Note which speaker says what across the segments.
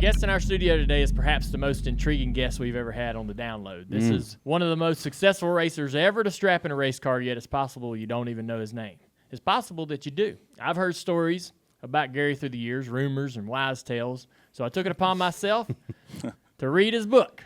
Speaker 1: guest in our studio today is perhaps the most intriguing guest we've ever had on the download. This is one of the most successful racers ever to strap in a race car, yet it's possible you don't even know his name. It's possible that you do. I've heard stories about Gary through the years, rumors and wise tales, so I took it upon myself to read his book.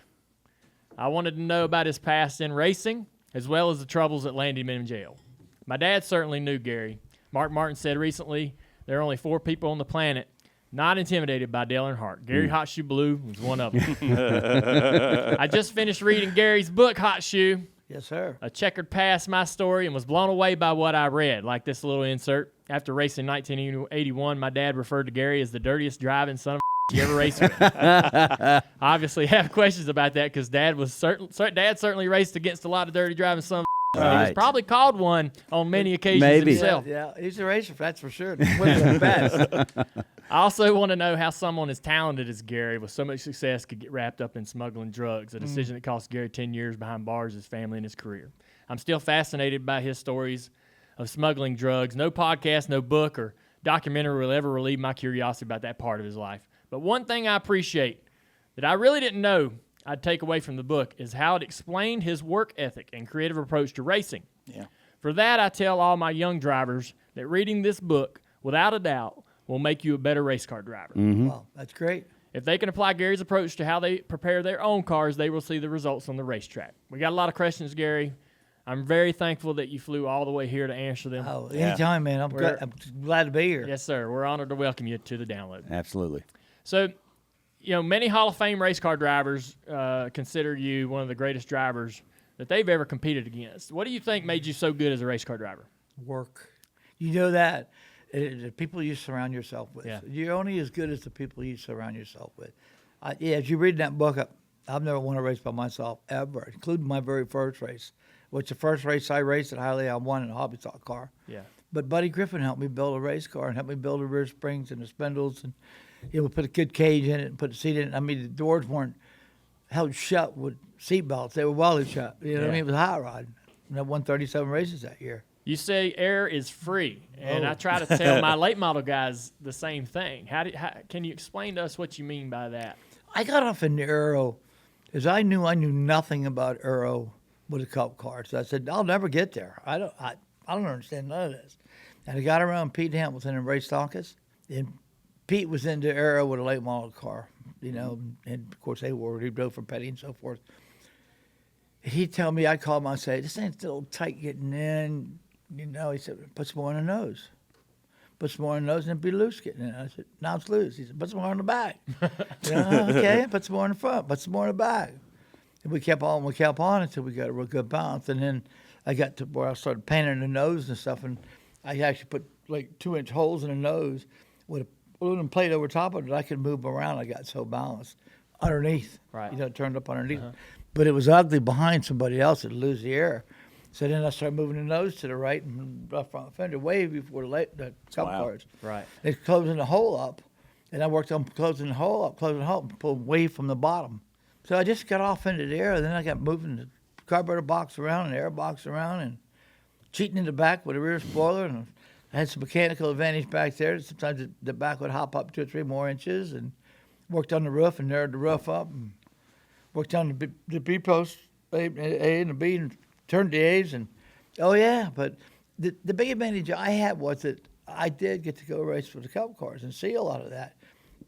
Speaker 1: I wanted to know about his past in racing, as well as the troubles that landed him in jail. My dad certainly knew Gary. Mark Martin said recently there are only 4 people on the planet not intimidated by Dale Earnhardt. Gary Hot Shoe Balough was one of them. I just finished reading Gary's book, Hot Shoe.
Speaker 2: Yes, sir.
Speaker 1: A checkered past my story and was blown away by what I read, like this little insert. After racing in 1981, my dad referred to Gary as the dirtiest driving son of you ever raced with. I obviously have questions about that because Dad certainly raced against a lot of dirty driving son of He was probably called one on many occasions himself.
Speaker 2: Yeah, he's a racer, that's for sure. The best.
Speaker 1: I also want to know how someone as talented as Gary with so much success could get wrapped up in smuggling drugs, a decision that cost Gary 10 years behind bars, his family, and his career. I'm still fascinated by his stories of smuggling drugs. No podcast, no book, or documentary will ever relieve my curiosity about that part of his life. But one thing I appreciate that I really didn't know I'd take away from the book is how it explained his work ethic and creative approach to racing.
Speaker 3: Yeah.
Speaker 1: For that, I tell all my young drivers that reading this book, without a doubt, will make you a better race car driver.
Speaker 2: Wow, that's great.
Speaker 1: If they can apply Gary's approach to how they prepare their own cars, they will see the results on the racetrack. We got a lot of questions, Gary. I'm very thankful that you flew all the way here to answer them.
Speaker 2: Oh, anytime, man. I'm glad to be here.
Speaker 1: Yes, sir. We're honored to welcome you to the download.
Speaker 4: Absolutely.
Speaker 1: So, you know, many Hall of Fame race car drivers consider you one of the greatest drivers that they've ever competed against. What do you think made you so good as a race car driver?
Speaker 2: Work. You know that. The people you surround yourself with.
Speaker 1: Yeah.
Speaker 2: You're only as good as the people you surround yourself with. As you read that book, I've never won a race by myself ever, including my very first race, which the first race I raced at Hialeah, I won in a hobby stock car.
Speaker 1: Yeah.
Speaker 2: But Buddy Griffin helped me build a race car and helped me build the rear springs and the spindles, and we put a good cage in it and put the seat in it. I mean, the doors weren't held shut with seat belts; they were welded shut. You know what I mean? It was a hot rod. And I won 37 races that year.
Speaker 1: You say air is free, and I try to tell my late model guys the same thing. How can you explain to us what you mean by that?
Speaker 2: I got off in the aero because I knew nothing about aero with the Cup cars. So I said, I'll never get there. I don't understand none of this. And I got around Pete Hamilton and Ray Stonkus, and Pete was into aero with a late model car, you know, and of course he drove for Petty and so forth. He'd tell me, I'd call him and say, this ain't still tight getting in. You know, he said, put some more in the nose. Put some more in the nose and it'd be loose getting in. I said, now it's loose. He said, put some more in the back. You know, okay, put some more in the front, put some more in the back. And we kept on until we got a real good balance. And then I got to where I started painting the nose and stuff. And I actually put like 2-inch holes in the nose with a aluminum plate over top of it. I could move around. I got so balanced underneath.
Speaker 1: Right.
Speaker 2: You know, it turned up underneath. But it was ugly behind somebody else. It'd lose the air. So then I started moving the nose to the right and rough front fender way before the Cup cars.
Speaker 1: Right.
Speaker 2: They closing the hole up, and I worked on closing the hole, and pulled way from the bottom. So I just got off into the air, and then I got moving the carburetor box around and the air box around and cheating in the back with a rear spoiler. And I had some mechanical advantage back there. Sometimes the back would hop up 2 or 3 more inches, and worked on the roof and narrowed the roof up, and worked on the B post, A and the B, and turned the A's. And but the big advantage I had was that I did get to go race for the Cup cars and see a lot of that.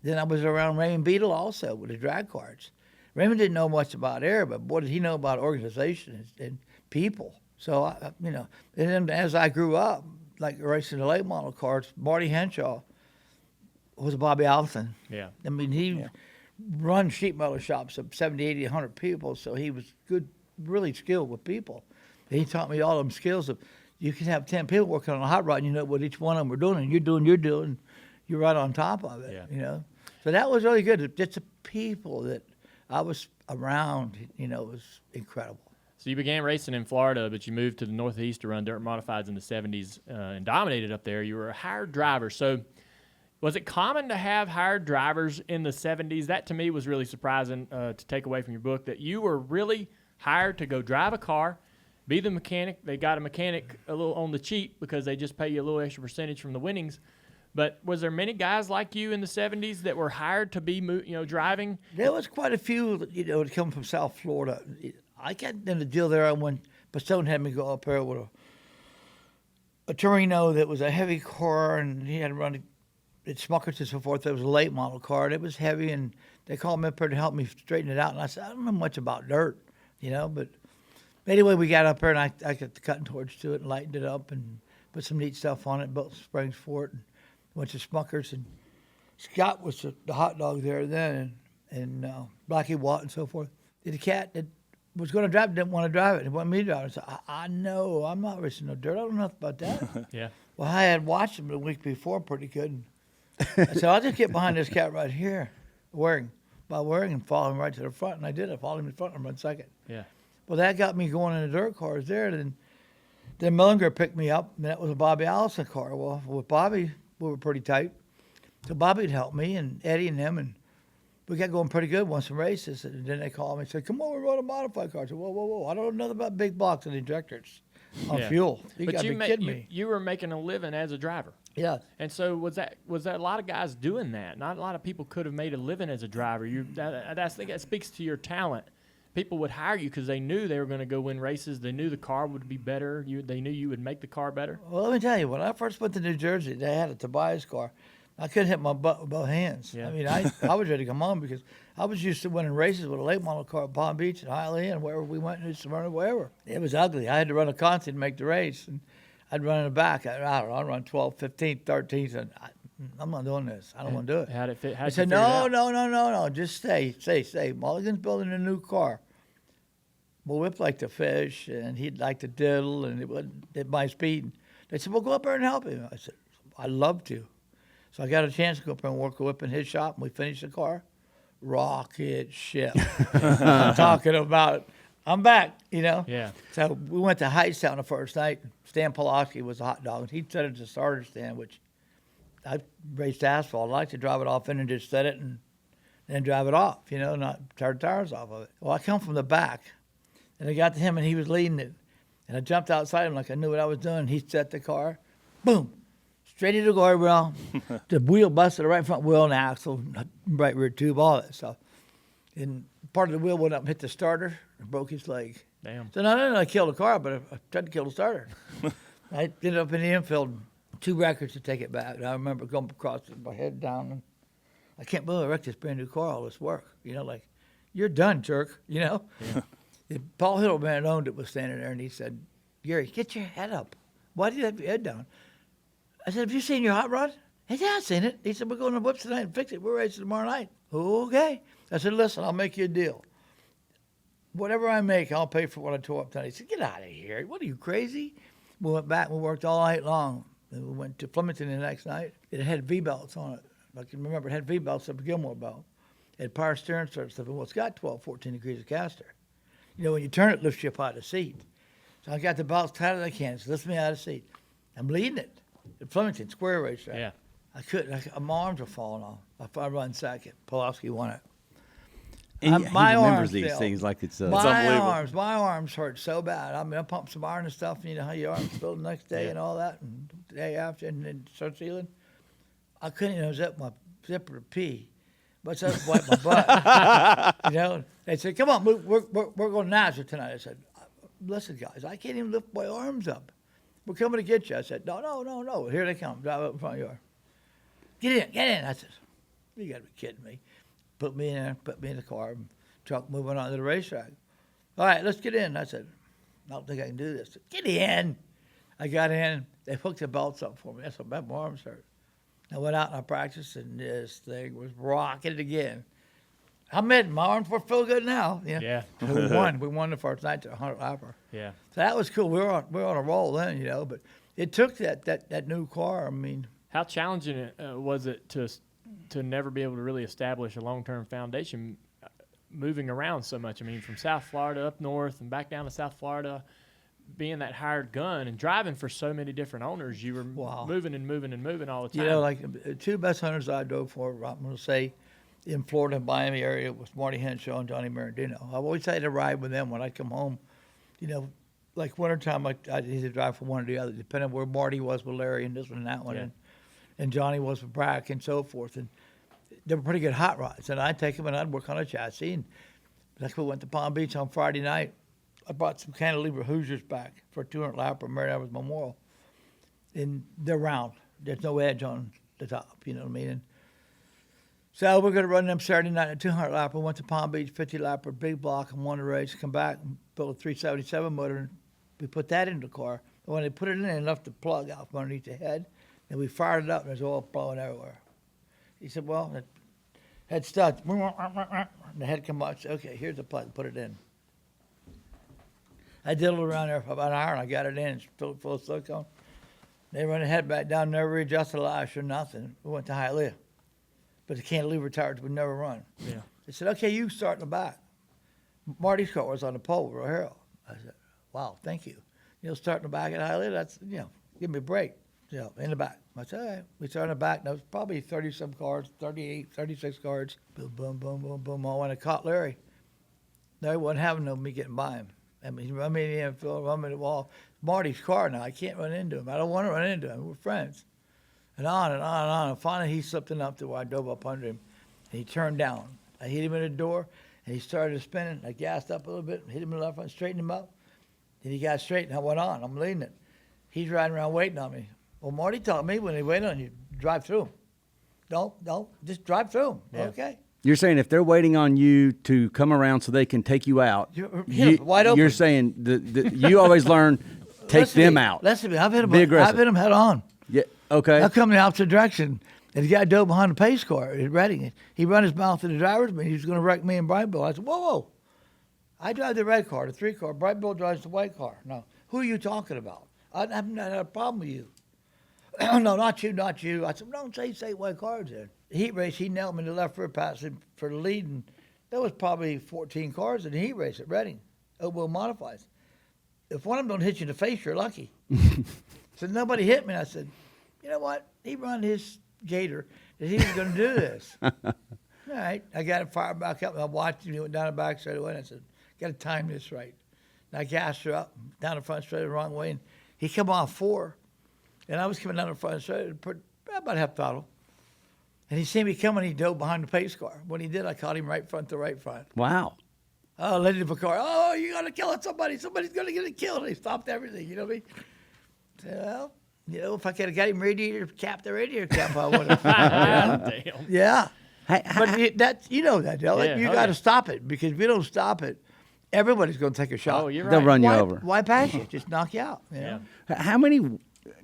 Speaker 2: Then I was around Raymond Beadle also with the drag cars. Raymond didn't know much about air, but boy, did he know about organization and people. So, and then as I grew up, like racing the late model cars, Marty Henshaw was Bobby Allison.
Speaker 1: Yeah.
Speaker 2: I mean, he run sheet metal shops of 70, 80, 100 people, so he was good, really skilled with people. And he taught me all them skills of you can have 10 people working on a hot rod and you know what each one of them were doing, and you're doing, you're right on top of it, you know. So that was really good. Just the people that I was around, was incredible.
Speaker 1: So you began racing in Florida, but you moved to the Northeast to run dirt modifieds in the 70s and dominated up there. You were a hired driver. So was it common to have hired drivers in the 70s? That to me was really surprising to take away from your book, that you were really hired to go drive a car, be the mechanic. They got a mechanic a little on the cheap because they just pay you a little extra percentage from the winnings. But was there many guys like you in the 70s that were hired to be, driving?
Speaker 2: There was quite a few, that come from South Florida. I got in the deal there when Pistone had me go up there with a Torino that was a heavy car, and he had to run it Smuckers and so forth. It was a late model car, and it was heavy, and they called me up there to help me straighten it out. And I said, I don't know much about dirt, but anyway, we got up there, and I got the cutting torch to it and lightened it up and put some neat stuff on it, built some springs for it, and went to Smuckers. And Scott was the hot dog there then, and Blackie Watt and so forth. The cat that was going to drive it didn't want to drive it. He wanted me to drive it. I said, I know, I'm not racing no dirt. I don't know nothing about that.
Speaker 1: Yeah.
Speaker 2: Well, I had watched him the week before pretty good. I said, I'll just get behind this cat right here, wearing and follow him right to the front. And I did. I followed him in front and run second.
Speaker 1: Yeah.
Speaker 2: Well, that got me going in the dirt cars there. Then Millinger picked me up, and that was a Bobby Allison car. Well, with Bobby, we were pretty tight. So Bobby'd help me and Eddie and them, and we got going pretty good, won some races. And then they called me and said, come on, we're running modified cars. I said, whoa. I don't know nothing about big blocks and injectors on fuel. You got to be kidding me.
Speaker 1: You were making a living as a driver.
Speaker 2: Yeah.
Speaker 1: And so was that a lot of guys doing that? Not a lot of people could have made a living as a driver. I think that speaks to your talent. People would hire you because they knew they were going to go win races. They knew the car would be better. They knew you would make the car better.
Speaker 2: Well, let me tell you, when I first went to New Jersey, they had a Tobias car. I couldn't hit my butt with both hands.
Speaker 1: Yeah.
Speaker 2: I mean, I was ready to come home because I was used to winning races with a late model car at Palm Beach and Hialeah and wherever we went, in Smyrna, wherever. It was ugly. I had to run a constant to make the race, and I'd run in the back. I don't know, I'd run 12th, 15th, 13th, and I'm not doing this. I don't want to do it.
Speaker 1: How'd it fit?
Speaker 2: I said, no, just stay. Mulligan's building a new car. Well, Whip liked to fish, and he'd like to diddle, and it wasn't at my speed. They said, well, go up there and help him. I said, I'd love to. So I got a chance to go up there and work a Whip in his shop, and we finished the car. Rocket ship. I'm talking about, I'm back,
Speaker 1: Yeah.
Speaker 2: So we went to Hightstown the first night. Stan Pulaski was a hot dog. He set it to starter stand, which I raced asphalt. I like to drive it off in and just set it and then drive it off, not tear the tires off of it. Well, I come from the back, and I got to him, and he was leading it. And I jumped outside him like I knew what I was doing. He set the car, boom, straight into the guardrail. The wheel busted, the right front wheel and the axle, right rear tube, all that stuff. And part of the wheel went up and hit the starter and broke his leg.
Speaker 1: Damn.
Speaker 2: So not only did I kill the car, but I tried to kill the starter. I ended up in the infield, 2 records to take it back. And I remember going across with my head down, and I can't believe I wrecked this brand new car, all this work. Like, you're done, jerk,
Speaker 1: Yeah.
Speaker 2: Paul Hiddleman owned it, was standing there, and he said, Gary, get your head up. Why do you have your head down? I said, have you seen your hot rod? He said, yeah, I've seen it. He said, we're going to Whips tonight and fix it. We're racing tomorrow night. Okay. I said, listen, I'll make you a deal. Whatever I make, I'll pay for what I tore up tonight. He said, get out of here. What are you, crazy? We went back and we worked all night long. And we went to Flemington the next night. It had V-belts on it. I can remember it had V-belts up a Gilmore belt. It had power steering stuff. Well, it's got 12, 14 degrees of caster. When you turn it, it lifts you up out of the seat. So I got the belts tight as I can. So lift me out of the seat. I'm leading it. At Flemington, square race track.
Speaker 1: Yeah.
Speaker 2: I couldn't. My arms were falling off. I run second. Pulaski won it.
Speaker 3: And
Speaker 2: My
Speaker 3: he remembers
Speaker 2: arms
Speaker 3: these
Speaker 2: failed.
Speaker 3: things like it's
Speaker 2: My arms hurt so bad. I mean, I pumped some iron and stuff. You know how your arms feel the next day and all that, and the day after, and then start healing. I couldn't even zip my zipper to pee, but so I wipe my butt. They said, "Come on, we're going to Nazareth tonight." I said, "Listen, guys, I can't even lift my arms up. We're coming to get you." I said, "No. Here they come. Drive up in front of you. Get in." I said, "You got to be kidding me." Put me in the car, truck moving on to the racetrack. All right, let's get in. I said, I don't think I can do this. Get in. I got in. They hooked the belts up for me. That's what my arms hurt. I went out and I practiced, and this thing was rocking again. I'm in. My arms were feel good now.
Speaker 1: Yeah.
Speaker 2: We won. We won the first night to 100 lapper.
Speaker 1: Yeah.
Speaker 2: So that was cool. We were on a roll then, But it took that new car. I mean,
Speaker 1: how challenging was it to never be able to really establish a long-term foundation, moving around so much? I mean, from South Florida up north and back down to South Florida, being that hired gun and driving for so many different owners, you were moving all the time.
Speaker 2: Like the 2 best hunters I drove for, I'm going to say, in Florida and Miami area was Marty Henshaw and Johnny Marandino. I've always had to ride with them when I come home. Like wintertime, I'd either drive for one or the other, depending on where Marty was with Larry and this one and that one.
Speaker 1: Yeah.
Speaker 2: And and Johnny was with Brack and so forth. And they were pretty good hot rods. And I'd take them and I'd work on a chassis. And like we went to Palm Beach on Friday night. I brought some cantilever Hoosiers back for a 200 lapper Mary Evans Memorial. And they're round. There's no edge on the top, you know what I mean? And so we're going to run them Saturday night at 200 lapper. Went to Palm Beach, 50 lapper, big block, and won the race. Come back and built a 377 motor. And we put that in the car. And when they put it in, they left the plug out from underneath the head. And we fired it up, and there's oil blowing everywhere. He said, well, the head starts. And the head come out and said, okay, here's the plug. Put it in. I diddled around there for about an hour, and I got it in. It's full of silicone. They run the head back down, never readjusted the lash or nothing. We went to Hialeah. But the cantilever tires would never run.
Speaker 1: Yeah.
Speaker 2: They said, okay, you start in the back. Marty's car was on the pole with O'Hara. I said, wow, thank you. Start in the back at Hialeah, that's, give me a break. In the back. I said, all right. We started in the back. That was probably 30-some cars, 38, 36 cars. Boom, boom, boom, boom, boom. All when I caught Larry. Larry wasn't having no me getting by him. I mean, he run me in the infield, run me the wall. Marty's car now. I can't run into him. I don't want to run into him. We're friends. And on and on and on. And finally, he slipped enough to where I drove up under him. And he turned down. I hit him in the door, and he started spinning. I gassed up a little bit, hit him in the left front, straightened him up. Then he got straight, and I went on. I'm leading it. He's riding around waiting on me. Well, Marty taught me when they wait on you, drive through them. Don't, just drive through them.
Speaker 1: Yeah.
Speaker 2: Okay?
Speaker 3: You're saying if they're waiting on you to come around so they can take you out,
Speaker 2: wide open.
Speaker 3: You're saying you always learn take them out.
Speaker 2: Listen to me. I've hit
Speaker 3: aggressive.
Speaker 2: them head on.
Speaker 3: Yeah. Okay.
Speaker 2: I come in the opposite direction, and the guy dove behind the pace car at Reading. He run his mouth to the driver's but he was going to wreck me and Bright Bill. I said, whoa. I drive the red car, the 3 car. Bright Bill drives the white car. Now, who are you talking about? I haven't had a problem with you. No, not you. I said, don't say white cars then. The heat race, he nailed me in the left rear passing for the lead, and there was probably 14 cars in the heat race at Reading, Oakville Modifieds. If one of them don't hit you in the face, you're lucky. So nobody hit me, and I said, you know what? He run his gator that he was going to do this. All right. I got him fired back up, and I watched him. He went down the back straight away, and I said, got to time this right. And I gassed her up, down the front straight the wrong way, and he come off 4. And I was coming down the front straight, about half throttle. And he seen me coming, he dove behind the pace car. When he did, I caught him right front to right front.
Speaker 3: Wow.
Speaker 2: Oh, led him a car. Oh, you're going to kill somebody. Somebody's going to get it killed. They stopped everything, you know what I mean? Well, if I could have got him radiator cap, the radiator cap, I would have.
Speaker 1: Damn.
Speaker 2: Yeah. But you know that, Dale.
Speaker 1: Yeah,
Speaker 2: You got to stop it, because if you don't stop it, everybody's going to take a shot.
Speaker 1: Oh, you're right.
Speaker 3: They'll run you over.
Speaker 2: Why pass you? Just knock you out.
Speaker 1: Yeah.
Speaker 3: How many?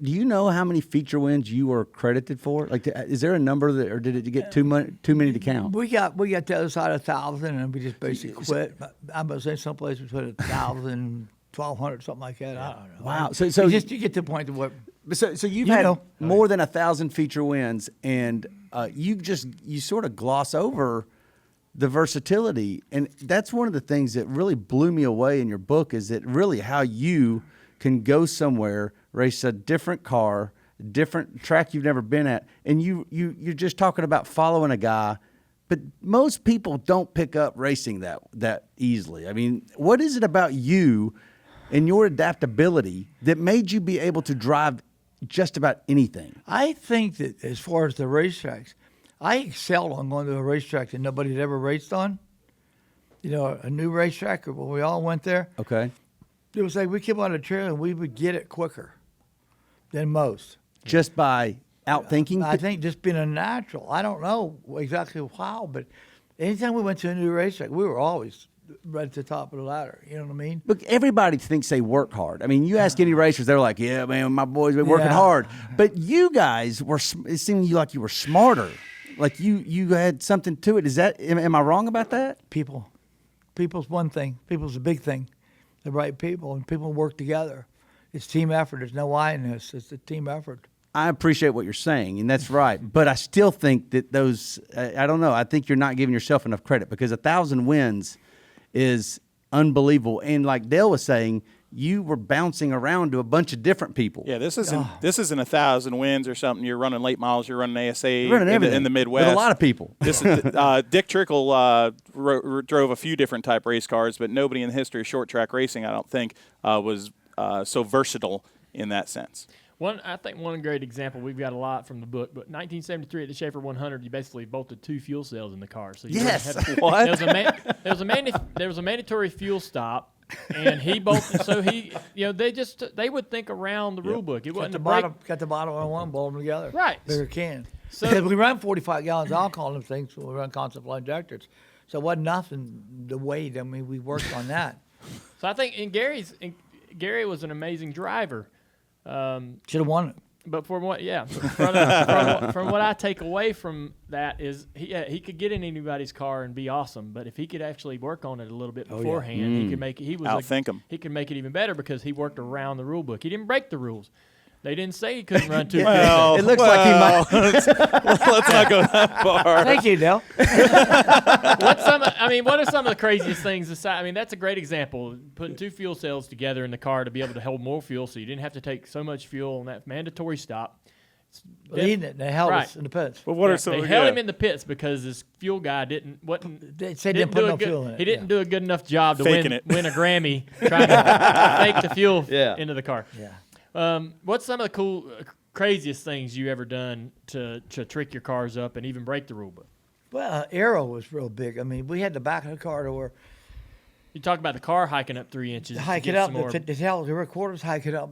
Speaker 3: Do you know how many feature wins you were credited for? Like, is there a number that, or did it get too many to count?
Speaker 2: We got the other side of 1,000, and we just basically quit. I'm going to say someplace between 1,000, 1,200, something like that. I don't know.
Speaker 3: Wow. So
Speaker 2: you get to the point to where.
Speaker 3: So you've had more than 1,000 feature wins, and you sort of gloss over the versatility, and that's one of the things that really blew me away in your book. Is that really how you can go somewhere, race a different car, different track you've never been at, and you're just talking about following a guy, but most people don't pick up racing that easily. I mean, what is it about you and your adaptability that made you be able to drive just about anything?
Speaker 2: I think that as far as the racetracks, I excel on going to a racetrack that nobody had ever raced on. A new racetrack, when we all went there.
Speaker 3: Okay.
Speaker 2: It was like we came on a trail and we would get it quicker than most.
Speaker 3: Just by outthinking?
Speaker 2: I think just being a natural. I don't know exactly how, but anytime we went to a new racetrack, we were always right at the top of the ladder. You know what I mean?
Speaker 3: Look, everybody thinks they work hard. I mean, you ask any racers, they're like, yeah, man, my boys been working hard. But you guys it seemed like you were smarter. Like you had something to it. Am I wrong about that?
Speaker 2: People's one thing. People's a big thing. The right people, and people work together. It's team effort. There's no I in this. It's a team effort.
Speaker 3: I appreciate what you're saying, and that's right. But I still think that I don't know. I think you're not giving yourself enough credit, because 1,000 wins is unbelievable. And like Dale was saying, you were bouncing around to a bunch of different people.
Speaker 4: Yeah, this isn't 1,000 wins or something. You're running late models. You're running ASA
Speaker 3: in
Speaker 4: the Midwest.
Speaker 3: With a lot of people.
Speaker 4: This is Dick Trickle drove a few different type race cars, but nobody in the history of short track racing, I don't think, was so versatile in that sense.
Speaker 1: I think one great example, we've got a lot from the book, but 1973 at the Schaefer 100, you basically bolted 2 fuel cells in the car. So you
Speaker 3: Yes.
Speaker 4: What?
Speaker 1: There was a mandatory fuel stop, and he bolted. So they would think around the rule book. It wasn't a break.
Speaker 2: Got the bottom on one, bolt them together.
Speaker 1: Right.
Speaker 2: Bigger can.
Speaker 1: So-
Speaker 2: Because we run 45 gallons of alcohol in them things when we run constant flow injectors. So it wasn't nothing to weight. I mean, we worked on that.
Speaker 1: So I think Gary was an amazing driver.
Speaker 2: Should have won it.
Speaker 1: But from what I take away from that is he could get in anybody's car and be awesome. But if he could actually work on it a little bit beforehand, he could make it.
Speaker 4: Outthink him.
Speaker 1: He could make it even better because he worked around the rule book. He didn't break the rules. They didn't say he couldn't run 2
Speaker 4: Well,
Speaker 3: It looks like he might.
Speaker 4: let's not go that far.
Speaker 2: Thank you, Dale.
Speaker 1: What are some of the craziest things aside? I mean, that's a great example. Putting 2 fuel cells together in the car to be able to hold more fuel, so you didn't have to take so much fuel on that mandatory stop.
Speaker 2: Leading it, they held us
Speaker 1: Right.
Speaker 2: in the pits.
Speaker 4: But what
Speaker 1: Yeah,
Speaker 4: are some?
Speaker 1: they held him in the pits because this fuel guy wasn't.
Speaker 2: They said they didn't put no fuel in it.
Speaker 1: He didn't do a good enough job to
Speaker 4: Faking it.
Speaker 1: win a Grammy trying to fake the fuel
Speaker 3: Yeah.
Speaker 1: into the car.
Speaker 2: Yeah.
Speaker 1: What's some of the cool, craziest things you ever done to trick your cars up and even break the rule book?
Speaker 2: Well, Aero was real big. I mean, we had the back of the car to where
Speaker 1: You talk about the car hiking up 3 inches. to
Speaker 2: hike
Speaker 1: get
Speaker 2: it up.
Speaker 1: some more-
Speaker 2: The rear quarters hike it up.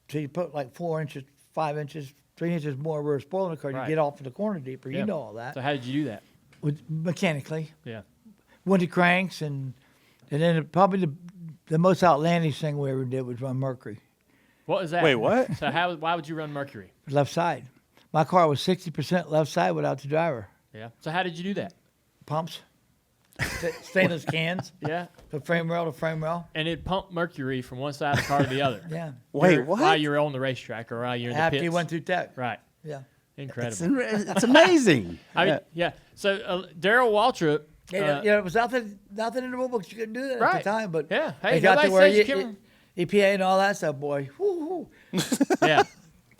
Speaker 2: So you put like 4 inches, 5 inches, 3 inches more rear spoiler in the car.
Speaker 1: Right.
Speaker 2: You get off in the corner deeper.
Speaker 1: Yeah.
Speaker 2: You know all that.
Speaker 1: So how did you do that?
Speaker 2: Mechanically.
Speaker 1: Yeah.
Speaker 2: Windy cranks and then probably the most outlandish thing we ever did was run Mercury,
Speaker 1: What was that?
Speaker 4: Wait, what?
Speaker 1: So why would you run Mercury?
Speaker 2: left side. My car was 60% left side without the driver.
Speaker 1: Yeah. So how did you do that?
Speaker 2: Pumps, stainless cans,
Speaker 1: Yeah.
Speaker 2: from frame rail to frame rail.
Speaker 1: And it pumped mercury from one side of the car to the other.
Speaker 2: Yeah.
Speaker 3: Wait, what?
Speaker 1: While you're on the racetrack or while you're in the
Speaker 2: After
Speaker 1: pits.
Speaker 2: you went through tech.
Speaker 1: Right.
Speaker 2: Yeah.
Speaker 1: Incredible.
Speaker 3: It's amazing.
Speaker 1: I mean, yeah. So Daryl Waltrip.
Speaker 2: It was nothing in the rule books. You couldn't do that at
Speaker 1: Right.
Speaker 2: the time, but
Speaker 1: Yeah. Hey,
Speaker 2: they got
Speaker 1: nobody
Speaker 2: to where
Speaker 1: says you can-
Speaker 2: EPA and all that stuff, boy. Woo-hoo.
Speaker 1: Yeah.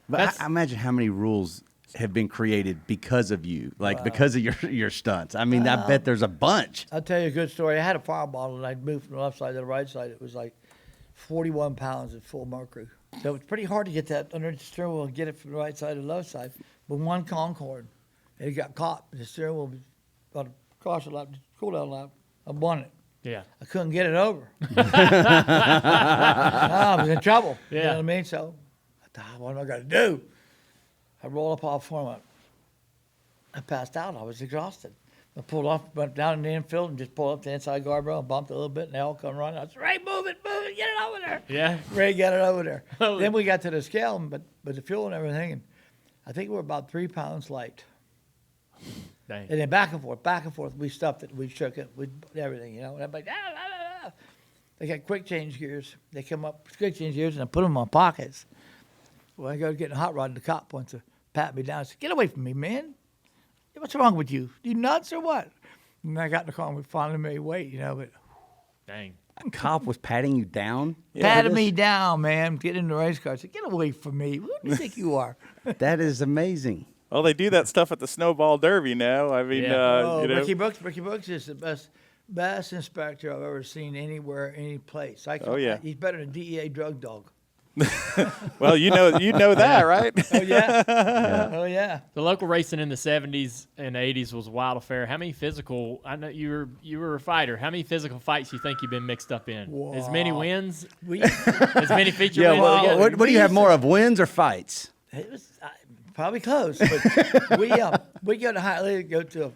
Speaker 3: But I imagine how many rules have been created because of you, like because of your stunts. I mean, I bet there's a bunch.
Speaker 2: I'll tell you a good story. I had a fire bottle, and I moved from the left side to the right side. It was like 41 pounds of full mercury. So it was pretty hard to get that under the steering wheel and get it from the right side to the left side. But one Concord, and it got caught. The steering wheel was about a caution lap, cool down lap. I won it.
Speaker 1: Yeah.
Speaker 2: I couldn't get it over. I was in trouble. You know
Speaker 1: Yeah.
Speaker 2: what I mean? So I thought, what am I going to do? I rolled up off for him. I passed out. I was exhausted. I pulled off, went down in the infield and just pulled up the inside guardrail and bumped a little bit, and they all come running. I said, Ray, move it, get it over there.
Speaker 1: Yeah.
Speaker 2: Ray got it over there.
Speaker 1: Oh.
Speaker 2: Then we got to the scale, but the fuel and everything, and I think we were about 3 pounds light.
Speaker 1: Dang.
Speaker 2: And then back and forth, we stuffed it, we shook it, we everything, you know. And everybody, They got quick change gears. They come up with quick change gears, and I put them in my pockets. When I go getting a hot rod, and the cop wants to pat me down. I said, "Get away from me, man! What's wrong with you? You nuts or what?" And I got in the car, and we finally made weight, you know. But
Speaker 1: Dang.
Speaker 3: A cop was patting you down.
Speaker 2: patted me down, man. Get in the race car. I said, "Get away from me! Who do you think you are?"
Speaker 3: That is amazing.
Speaker 4: Well, they do that stuff at the Snowball Derby now. I mean,
Speaker 1: Yeah.
Speaker 4: you know.
Speaker 2: Ricky Brooks is the best inspector I've ever seen anywhere, any place.
Speaker 4: Oh, yeah.
Speaker 2: He's better than DEA drug dog.
Speaker 4: Well, you know that, right?
Speaker 2: Oh yeah. Oh yeah.
Speaker 1: The local racing in the 70s and 80s was a wild affair. How many physical? I know you were a fighter. How many physical fights you think you've been mixed up in? As many wins?
Speaker 2: We
Speaker 1: As many feature
Speaker 3: Yeah.
Speaker 1: wins?
Speaker 3: Well,
Speaker 1: together?
Speaker 3: what do you have more of, wins or fights?
Speaker 2: it was probably close, but we go to Hialeah, go to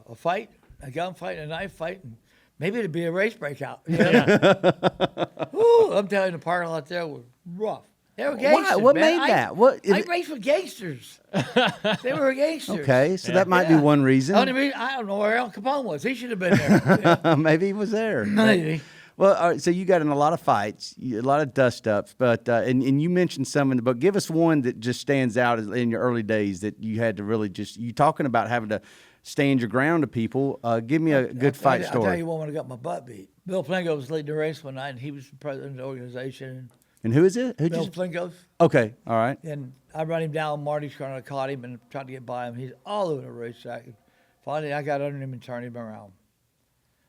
Speaker 2: a fight, a gunfight, and a knife fight, and maybe it'd be a race breakout. You know?
Speaker 1: Yeah.
Speaker 2: Woo, I'm telling you, the parking lot there was rough. They were gangsters.
Speaker 3: What
Speaker 2: man.
Speaker 3: made that? What?
Speaker 2: I raced with gangsters. They were gangsters.
Speaker 3: Okay, so that might be
Speaker 2: Yeah.
Speaker 3: one reason.
Speaker 2: Only reason, I don't know where Al Capone was. He should have been there.
Speaker 3: Maybe he was there.
Speaker 2: Maybe.
Speaker 3: Well, all right, so you got in a lot of fights, a lot of dust ups, but and you mentioned some in the book. Give us one that just stands out in your early days that you had to really you talking about having to stand your ground to people. Give me a good fight
Speaker 2: I'll tell
Speaker 3: story.
Speaker 2: you one when I got my butt beat. Bill Plingo was leading the race one night, and he was the president of the organization.
Speaker 3: And who is it? Who
Speaker 2: Bill
Speaker 3: just?
Speaker 2: Plingo.
Speaker 3: Okay, all right.
Speaker 2: And I run him down Marty's car, and I caught him and tried to get by him. He's all over the racetrack. Finally, I got under him and turned him around.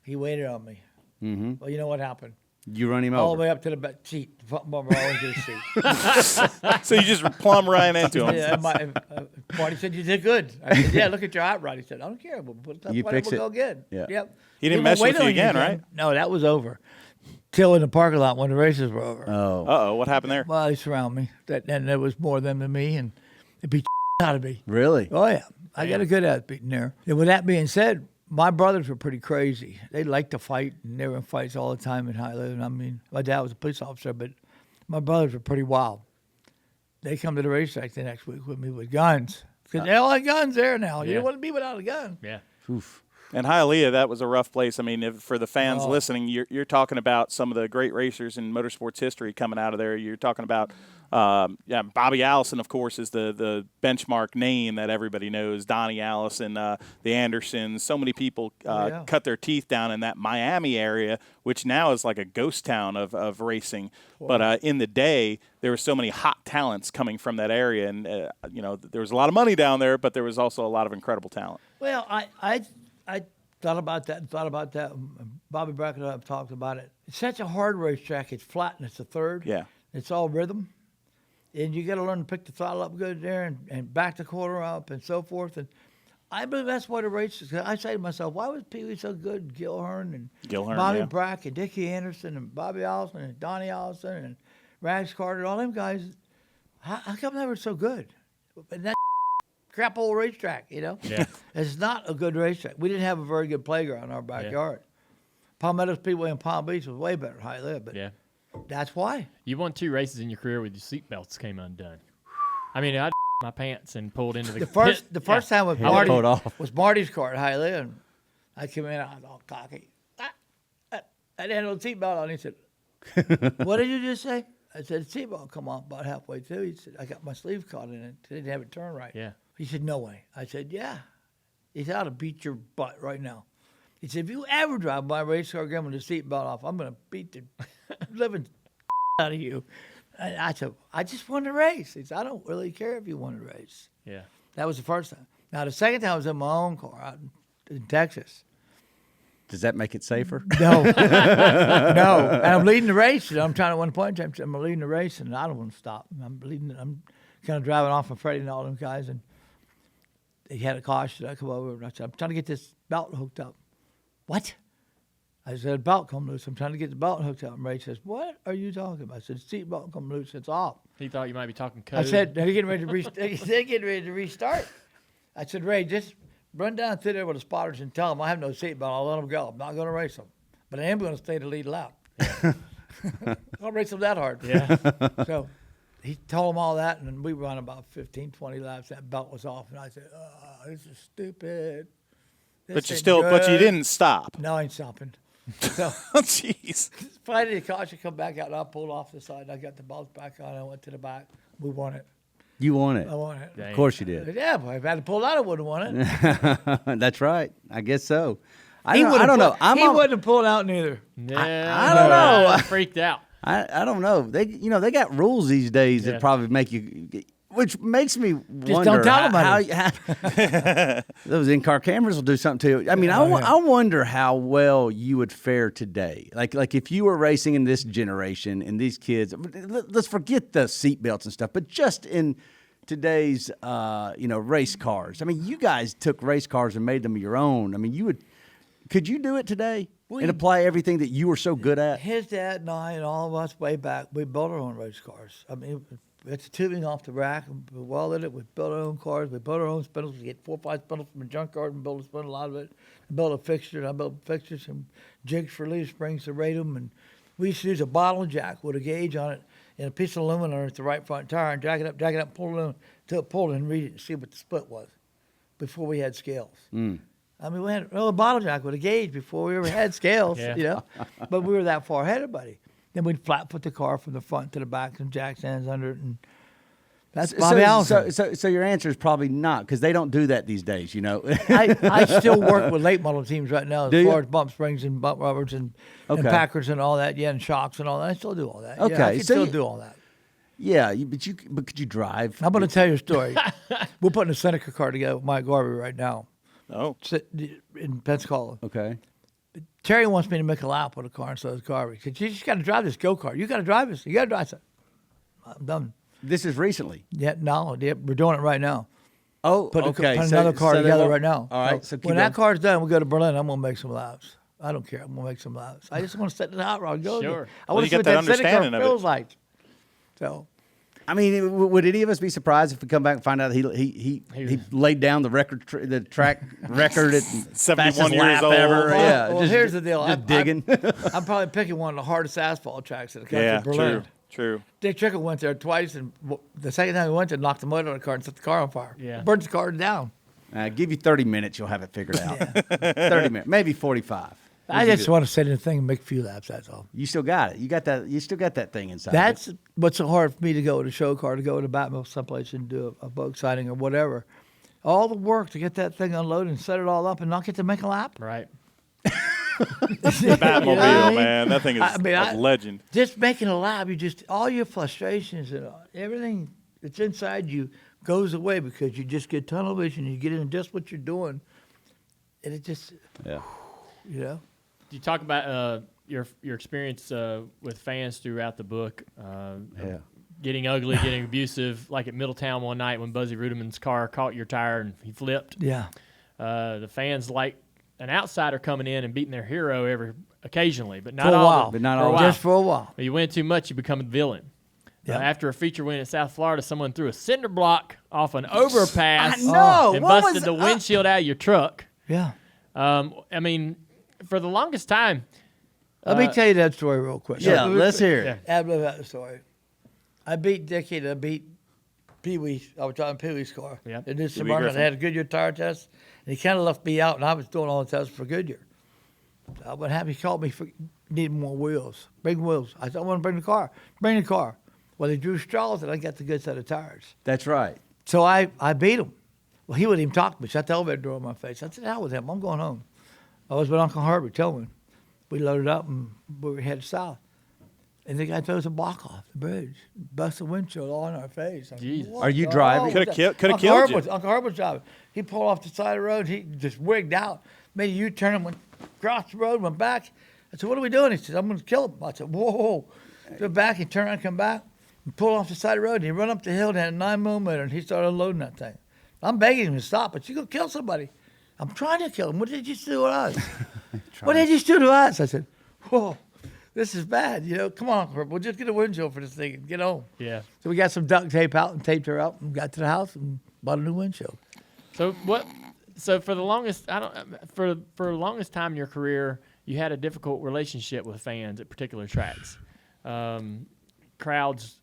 Speaker 2: He waited on me.
Speaker 3: Mm-hmm.
Speaker 2: Well, you know what happened?
Speaker 3: You run him
Speaker 2: all the
Speaker 3: over.
Speaker 2: way up to the back seat. The front bumper always in the seat.
Speaker 4: So you just plumb right into him.
Speaker 2: Yeah, Marty said, you did good. I said, yeah, look at your hot rod. He said, I don't care. We'll put it up.
Speaker 3: You fix it.
Speaker 2: We'll go again.
Speaker 3: Yeah.
Speaker 2: Yep.
Speaker 4: He didn't
Speaker 2: won't
Speaker 4: mess
Speaker 2: wait
Speaker 4: with you
Speaker 2: on
Speaker 4: again, right?
Speaker 2: No, that was over. Till in the parking lot when the races were over.
Speaker 3: Oh.
Speaker 4: Uh-oh, what happened there?
Speaker 2: Well, they surround me. And there was more of them than me, and they beat out of me.
Speaker 3: Really?
Speaker 2: Oh, yeah. I got a good ass beating there. And with that being said, my brothers were pretty crazy. They liked to fight, and they were in fights all the time in Highland. I mean, my dad was a police officer, but my brothers were pretty wild. They come to the racetrack the next week with me with guns. Because they all had guns there now. You
Speaker 1: Yeah.
Speaker 2: don't want to be without a gun.
Speaker 1: Yeah.
Speaker 3: Oof.
Speaker 4: And Hialeah, that was a rough place. I mean, for the fans listening, you're talking about some of the great racers in motorsports history coming out of there. You're talking about, Bobby Allison, of course, is the benchmark name that everybody knows. Donnie Allison, the Andersons. So many people cut their teeth down in that Miami area, which now is like a ghost town of racing. Wow. But in the day, there were so many hot talents coming from that area. And, there was a lot of money down there, but there was also a lot of incredible talent.
Speaker 2: Well, I thought about that. Bobby Brackett and I have talked about it. It's such a hard racetrack. It's flat and it's a third.
Speaker 4: Yeah.
Speaker 2: It's all rhythm. And you got to learn to pick the throttle up good there and back the quarter up and so forth. And I believe that's why the races. I say to myself, why was Pee Wee so good? Gilhern and Bobby Brackett, Dickie Anderson and Bobby Allison and Donnie Allison and Rags Carter, all them guys. How come they were so good? And that crap old racetrack,
Speaker 1: Yeah.
Speaker 2: It's not a good racetrack. We didn't have a very good playground in our backyard. Palmetto Speedway and Palm Beach was way better than Hialeah, but that's why.
Speaker 1: You won 2 races in your career with your seatbelts came undone. I mean, I my pants and pulled into the
Speaker 2: first time with Marty
Speaker 3: pulled off.
Speaker 2: was Marty's car at Hialeah, and I came in, I was all cocky. I didn't have no seatbelt on. He said, "What did you just say?" I said, "Seatbelt come off about halfway through." He said, "I got my sleeve caught in it. Didn't have it turned right."
Speaker 1: Yeah.
Speaker 2: He said, "No way." I said, "Yeah." He said, "I'll beat your butt right now." He said, "If you ever drive by a race car again with the seatbelt off, I'm going to beat the living out of you." And I said, "I just won the race." He said, "I don't really care if you won the race."
Speaker 1: Yeah.
Speaker 2: That was the first time. Now, the second time I was in my own car out in Texas.
Speaker 3: Does that make it safer?
Speaker 2: No. No. And I'm leading the race. And I'm trying to win a point championship. I'm leading the race, and I don't want to stop. I'm kind of driving off with Freddie and all them guys, and they had a caution. I come over, and I said, "I'm trying to get this belt hooked up." "What?" I said, "Belt come loose. I'm trying to get the belt hooked up." And Ray says, "What are you talking about?" I said, "Seat belt come loose. It's off."
Speaker 1: He thought you might be talking code.
Speaker 2: I said, "They're getting ready to they're getting ready to restart." I said, "Ray, just run down through there with the spotters and tell them I have no seat belt. I'll let them go. I'm not going to race them, but I am going to stay to lead lap. I'll race them that hard."
Speaker 1: Yeah.
Speaker 2: So he told them all that, and then we run about 15, 20 laps. That belt was off, and I said, "Oh, this is stupid."
Speaker 4: But you didn't stop.
Speaker 2: No, I ain't stopping. So
Speaker 4: Jeez.
Speaker 2: finally the caution come back out, and I pulled off the side. And I got the belts back on. I went to the back. We won it.
Speaker 3: You won it.
Speaker 2: I won it.
Speaker 1: Dang.
Speaker 3: Of course you did.
Speaker 2: Yeah, but if I had to pull out, I wouldn't have won it.
Speaker 3: That's right. I guess so.
Speaker 2: He
Speaker 3: I don't know.
Speaker 2: He wouldn't have pulled out neither.
Speaker 1: Yeah,
Speaker 3: I don't know.
Speaker 1: I freaked out.
Speaker 3: I don't know. They got rules these days that probably make you, which makes me wonder
Speaker 2: don't tell them about
Speaker 3: how those in-car cameras will do something to you. I mean, I wonder how well you would fare today. Like if you were racing in this generation and these kids, let's forget the seatbelts and stuff, but just in today's race cars. I mean, you guys took race cars and made them your own. I mean, could you do it today and apply everything that you were so good at?
Speaker 2: His dad and I and all of us way back, we built our own race cars. I mean, it's tubing off the rack. We welded it. We built our own cars. We built our own spindles. We get 4 or 5 spindles from a junkyard and built a spindle out of it. I built a fixture. I built fixtures and jigs for leaf springs to rate them. And we used to use a bottle jack with a gauge on it and a piece of aluminum underneath the right front tire and jack it up, pull it in, until it pulled and read it and see what the split was before we had scales. I mean, we had a bottle jack with a gauge before we ever had scales, but we were that far ahead of everybody. Then we'd flat put the car from the front to the back and jack stands under it, and that's Bobby Allison.
Speaker 3: So your answer is probably not, because they don't do that these days,
Speaker 2: I still work with late model teams right now
Speaker 3: Do
Speaker 2: as
Speaker 3: you?
Speaker 2: far as bump springs and bump rubbers and Packers and all that, and shocks and all that. I still do all that.
Speaker 3: Okay,
Speaker 2: I can
Speaker 3: so
Speaker 2: still
Speaker 3: you-
Speaker 2: do all that.
Speaker 3: Yeah, but could you drive?
Speaker 2: I'm going to tell you a story. We're putting a Seneca car together with Mike Garvey right now.
Speaker 4: Oh.
Speaker 2: In Pensacola.
Speaker 3: Okay.
Speaker 2: Terry wants me to make a lap with a car and so does Garvey. He said, you just got to drive this go-kart. You got to drive this. You got to drive it. I'm done.
Speaker 3: This is recently.
Speaker 2: Yeah, no, we're doing it right now.
Speaker 3: Oh,
Speaker 2: Put
Speaker 3: okay.
Speaker 2: another car
Speaker 3: they
Speaker 2: together
Speaker 3: won't-
Speaker 2: right now.
Speaker 3: All right. So keep
Speaker 2: when
Speaker 3: going.
Speaker 2: that car's done, we go to Berlin. I'm gonna make some laps. I don't care. I'm gonna make some laps. I just want to sit in the hot rod and go.
Speaker 1: Sure.
Speaker 2: I
Speaker 4: Well,
Speaker 2: want
Speaker 4: you
Speaker 2: to see
Speaker 4: get
Speaker 2: what
Speaker 4: that
Speaker 2: that city car
Speaker 4: understanding of it.
Speaker 2: feels like. So
Speaker 3: I mean, would any of us be surprised if we come back and find out he laid down the the track record at
Speaker 4: 71
Speaker 3: fastest
Speaker 4: years
Speaker 3: lap
Speaker 4: old.
Speaker 3: ever?
Speaker 2: Well,
Speaker 3: Yeah.
Speaker 2: well,
Speaker 3: just,
Speaker 2: here's the deal.
Speaker 3: Just digging.
Speaker 2: I'm probably picking one of the hardest asphalt tracks in the country,
Speaker 4: Yeah,
Speaker 2: Berlin.
Speaker 4: true.
Speaker 2: Dick Trickle went there twice, and the second time we went there, knocked the motor on the car and set the car on fire.
Speaker 1: Yeah.
Speaker 2: Burnt the car down.
Speaker 3: Give you 30 minutes, you'll have it figured out. 30 minutes, maybe 45.
Speaker 2: I just want to sit in the thing and make a few laps. That's all.
Speaker 3: You still got it. You got that. You still got that thing inside.
Speaker 2: That's what's so hard for me to go to a show car, to go to Batmobile someplace and do a boat signing or whatever. All the work to get that thing unloaded and set it all up and not get to make a lap.
Speaker 1: Right.
Speaker 4: Batmobile,
Speaker 2: You know what I mean?
Speaker 4: man. That thing is
Speaker 2: I
Speaker 4: a legend.
Speaker 2: Just making a lap, you just all your frustrations and everything that's inside you goes away because you just get tunnel vision. You get into just what you're doing, and it just,
Speaker 3: yeah.
Speaker 2: you know.
Speaker 1: You talk about your experience with fans throughout the book.
Speaker 3: Yeah.
Speaker 1: Getting ugly, getting abusive, like at Middletown one night when Buzzy Rudiman's car caught your tire and he flipped.
Speaker 2: Yeah.
Speaker 1: The fans like an outsider coming in and beating their hero occasionally, but not
Speaker 2: For a
Speaker 1: all.
Speaker 2: while.
Speaker 3: But not
Speaker 1: for a
Speaker 3: all.
Speaker 1: while.
Speaker 2: Just for a while.
Speaker 1: You win too much, you become a villain.
Speaker 2: Yeah.
Speaker 1: After a feature win in South Florida, someone threw a cinder block off an overpass
Speaker 3: I know.
Speaker 1: and
Speaker 3: What
Speaker 1: busted
Speaker 3: was
Speaker 1: the windshield out of your truck.
Speaker 2: Yeah.
Speaker 1: I mean, for the longest time,
Speaker 2: Let me tell you that story real quick.
Speaker 3: Yeah,
Speaker 2: Let me-
Speaker 3: let's hear it.
Speaker 1: Yeah.
Speaker 2: Ad lib that story. I beat Dickie and I beat Pee Wee. I was driving Pee Wee's car.
Speaker 1: Yeah.
Speaker 2: They did some
Speaker 4: Pee Wee
Speaker 2: running.
Speaker 4: Griffin.
Speaker 2: They had a Goodyear tire test, and he kind of left me out, and I was doing all the tests for Goodyear. So what happened? He called me for needing more wheels. Bring wheels. I said, I want to bring the car. Bring the car. Well, they drew straws, and I got the good set of tires.
Speaker 3: That's right.
Speaker 2: So I beat him. Well, he wouldn't even talk to me. Shut the elevator door in my face. I said, hell with him. I'm going home. I was with Uncle Herbert. Tell me. We loaded up, and we were headed south. And the guy throws a block off the bridge, busts the windshield all in our face. I said,
Speaker 1: Jesus.
Speaker 2: "What
Speaker 3: Are you
Speaker 2: the
Speaker 3: driving?
Speaker 2: hell
Speaker 4: Coulda
Speaker 2: was
Speaker 4: kill-
Speaker 2: that?"
Speaker 4: coulda
Speaker 2: Uncle
Speaker 4: killed
Speaker 2: Herb
Speaker 4: you.
Speaker 2: was- Uncle Herb was driving. He pulled off the side of the road. He just wigged out, made a U-turn and went across the road, went back. I said, what are we doing? He said, I'm going to kill him. I said, whoa. Go back. He turned around, come back, and pulled off the side of the road. And he run up the hill and had a 9mm, and he started unloading that thing. I'm begging him to stop, but you're going to kill somebody. I'm trying to kill him. What did you do to us? What did you do to us? I said, whoa. This is bad, you know. Come on, we'll just get a windshield for this thing and get home.
Speaker 1: Yeah.
Speaker 2: So we got some duct tape out and taped her up and got to the house and bought a new windshield.
Speaker 1: So what? So for the longest, for the longest time in your career, you had a difficult relationship with fans at particular tracks. Crowds,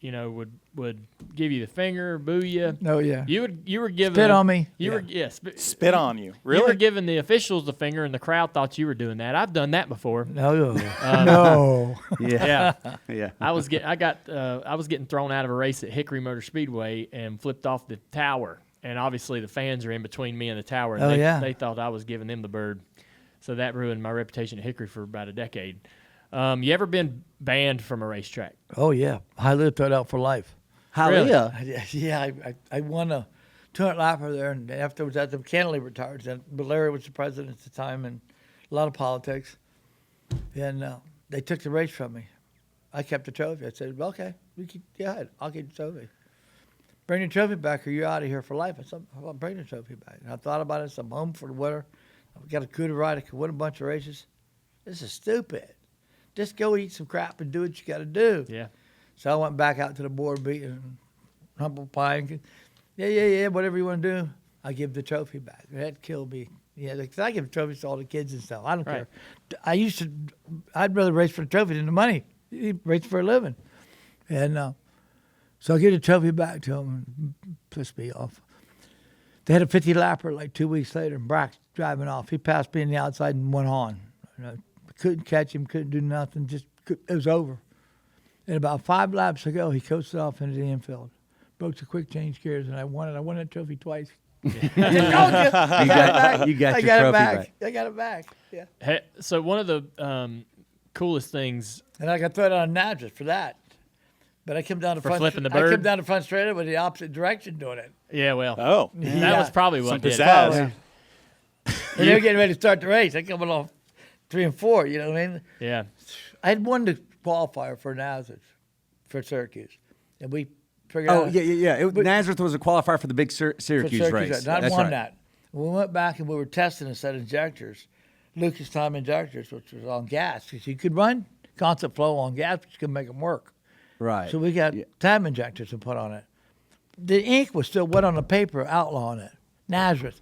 Speaker 1: would give you the finger, boo you.
Speaker 2: Oh yeah.
Speaker 1: You were given
Speaker 2: Spit on me.
Speaker 1: You were
Speaker 2: Yeah.
Speaker 4: Spit on you.
Speaker 1: You
Speaker 4: Really?
Speaker 1: were giving the officials the finger, and the crowd thought you were doing that. I've done that before.
Speaker 2: No. No.
Speaker 3: Yeah.
Speaker 1: Yeah.
Speaker 3: Yeah.
Speaker 1: I was getting thrown out of a race at Hickory Motor Speedway and flipped off the tower. And obviously the fans are in between me and the tower. And
Speaker 2: Oh, yeah.
Speaker 1: They thought I was giving them the bird. So that ruined my reputation at Hickory for about a decade. You ever been banned from a racetrack?
Speaker 2: Oh yeah. I lived that out for life.
Speaker 3: Hallelujah.
Speaker 2: Yeah. I won a 200 lapper there, and afterwards I had the cantilever tires. But Larry was the president at the time, and a lot of politics. And they took the race from me. I kept the trophy. I said, well, okay, I'll keep the trophy. Bring the trophy back or you're out of here for life. I said, I'll bring the trophy back. And I thought about it. So I'm home for the winter. I've got a good ride. I could win a bunch of races. This is stupid. Just go eat some crap and do what you got to do.
Speaker 1: Yeah.
Speaker 2: So I went back out to the board meeting, humble pie. And, yeah, whatever you want to do. I give the trophy back. That killed me. Yeah, because I give trophies to all the kids and stuff. I don't
Speaker 1: Right.
Speaker 2: care. I'd rather race for the trophy than the money. You race for a living. And so I give the trophy back to him and pissed me off. They had a 50 lapper like 2 weeks later, and Brack's driving off. He passed me on the outside and went on. Couldn't catch him, couldn't do nothing. It was over. And about 5 laps ago, he coasted off into the infield. Broke the quick change gears, and I won it. I won that trophy twice. I got
Speaker 3: You got
Speaker 2: I
Speaker 3: your
Speaker 2: got
Speaker 3: trophy
Speaker 2: it back.
Speaker 3: back.
Speaker 2: I got it back. Yeah.
Speaker 1: Hey, so one of the coolest things.
Speaker 2: And I got thrown out of Natchez for that. But I came down the
Speaker 1: For
Speaker 2: front.
Speaker 1: flipping the
Speaker 2: I
Speaker 1: bird?
Speaker 2: came down the front straight with the opposite direction doing it.
Speaker 1: Yeah, well.
Speaker 4: Oh.
Speaker 1: That was probably
Speaker 4: Some
Speaker 1: what did it.
Speaker 4: pizzazz.
Speaker 2: And they were getting ready to start the race. I coming off 3 and 4. You know what I mean?
Speaker 1: Yeah.
Speaker 2: I had won the qualifier for Nazareth for Syracuse, and we figured
Speaker 3: Oh
Speaker 2: out.
Speaker 3: yeah. Nazareth was a qualifier for the big
Speaker 2: for
Speaker 3: Syracuse race.
Speaker 2: I
Speaker 3: That's
Speaker 2: won
Speaker 3: right.
Speaker 2: that. We went back and we were testing a set of injectors, Lucas time injectors, which was on gas, because you could run constant flow on gas, but you couldn't make them work.
Speaker 3: Right.
Speaker 2: So we got time injectors to put on it. The ink was still wet on the paper outlawing it. Nazareth.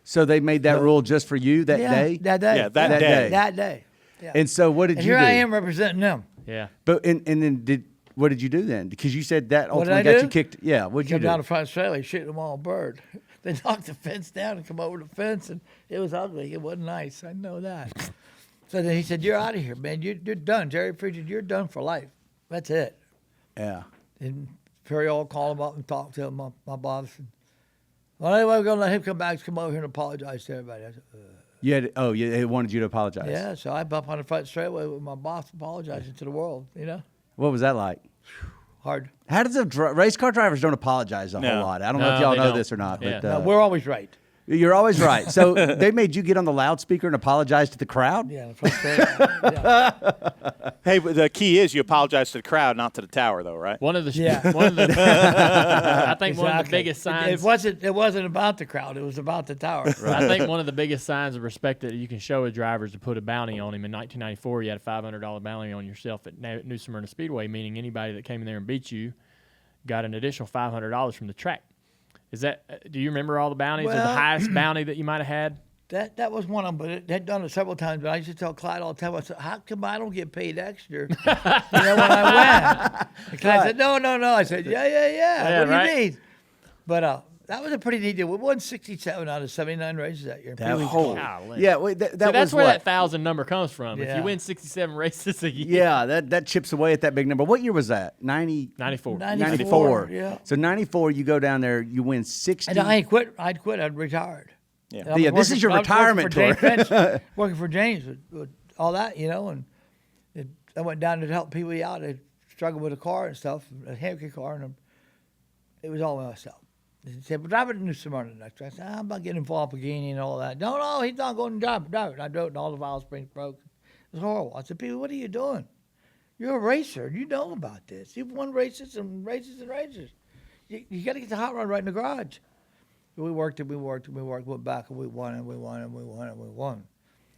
Speaker 3: So they made that rule just for you that day.
Speaker 2: That day.
Speaker 4: Yeah, that day.
Speaker 2: That day. Yeah.
Speaker 3: And so what did
Speaker 2: And
Speaker 3: you
Speaker 2: here
Speaker 3: do?
Speaker 2: I am representing them.
Speaker 1: Yeah.
Speaker 3: But and then what did you do then? Because you said that
Speaker 2: What did
Speaker 3: ultimately
Speaker 2: I
Speaker 3: got
Speaker 2: do?
Speaker 3: you kicked. Yeah. What'd you
Speaker 2: Come
Speaker 3: do?
Speaker 2: down the front straight, shooting them all bird. They knocked the fence down and come over the fence, and it was ugly. It wasn't nice. I know that. So then he said, "You're out of here, man. You're done, Jerry Pritchard. You're done for life. That's it."
Speaker 3: Yeah.
Speaker 2: And Perry all called him up and talked to him, my boss. And, well, anyway, we're gonna let him come back, come over here and apologize to everybody. I said,
Speaker 3: They wanted you to apologize.
Speaker 2: yeah. So I up on the front straightaway with my boss apologizing to the world.
Speaker 3: What was that like?
Speaker 2: Hard.
Speaker 3: How does race car drivers don't apologize a
Speaker 4: No.
Speaker 3: whole lot? I don't know
Speaker 1: No,
Speaker 3: if y'all
Speaker 1: they
Speaker 3: know
Speaker 1: don't.
Speaker 3: this or not,
Speaker 1: Yeah.
Speaker 3: but
Speaker 2: No, we're always right.
Speaker 3: you're always right. So they made you get on the loudspeaker and apologize to the crowd?
Speaker 2: Yeah, the front straightaway. Yeah.
Speaker 4: Hey, but the key is you apologize to the crowd, not to the tower, though, right?
Speaker 1: One of the
Speaker 2: Yeah.
Speaker 1: I think one of the
Speaker 2: Exactly.
Speaker 1: biggest signs.
Speaker 2: It wasn't about the crowd. It was about the tower.
Speaker 1: I think one of the biggest signs of respect that you can show a driver is to put a bounty on him. In 1994, you had a $500 bounty on yourself at New Smyrna Speedway, meaning anybody that came in there and beat you got an additional $500 from the track. Is that? Do you remember all the bounties or the
Speaker 2: Well-
Speaker 1: highest bounty that you might have had?
Speaker 2: That was one of them, but they'd done it several times. But I used to tell Clyde all the time, I said, "How come I don't get paid extra when I win?" And Clyde said, "No." I said, "Yeah.
Speaker 1: Yeah,
Speaker 2: What do
Speaker 1: right.
Speaker 2: you need?" But that was a pretty neat deal. We won 67 out of 79 races that year.
Speaker 3: That
Speaker 2: Pee-wee
Speaker 3: whole,
Speaker 1: Golly.
Speaker 3: yeah, wait, that
Speaker 1: So that's
Speaker 3: was
Speaker 1: where
Speaker 3: what?
Speaker 1: that 1,000 number comes from. If
Speaker 2: Yeah.
Speaker 1: you win 67 races a year.
Speaker 3: Yeah, that chips away at that big number. What year was that?
Speaker 1: 94.
Speaker 2: 94, yeah.
Speaker 3: So 94, you go down there, you win 60.
Speaker 2: And I ain't quit. I'd quit. I'd retired.
Speaker 4: Yeah.
Speaker 2: And I was
Speaker 3: Yeah, this is your
Speaker 2: I was
Speaker 3: retirement
Speaker 2: working for James
Speaker 3: tour.
Speaker 2: Finch, working for James with all that, and I went down to help people out. They struggled with a car and stuff, a handicap car, and it was all myself. He said, "But drive it to New Smyrna next." I said, "I'm not getting involved with Pagani and all that." No, he's not going to drive it. I drove it, and all the valve springs broke. It was horrible. I said, "People, what are you doing? You're a racer. You know about this. You've won races and races and races. You got to get the hot rod right in the garage." We worked, went back, and we won.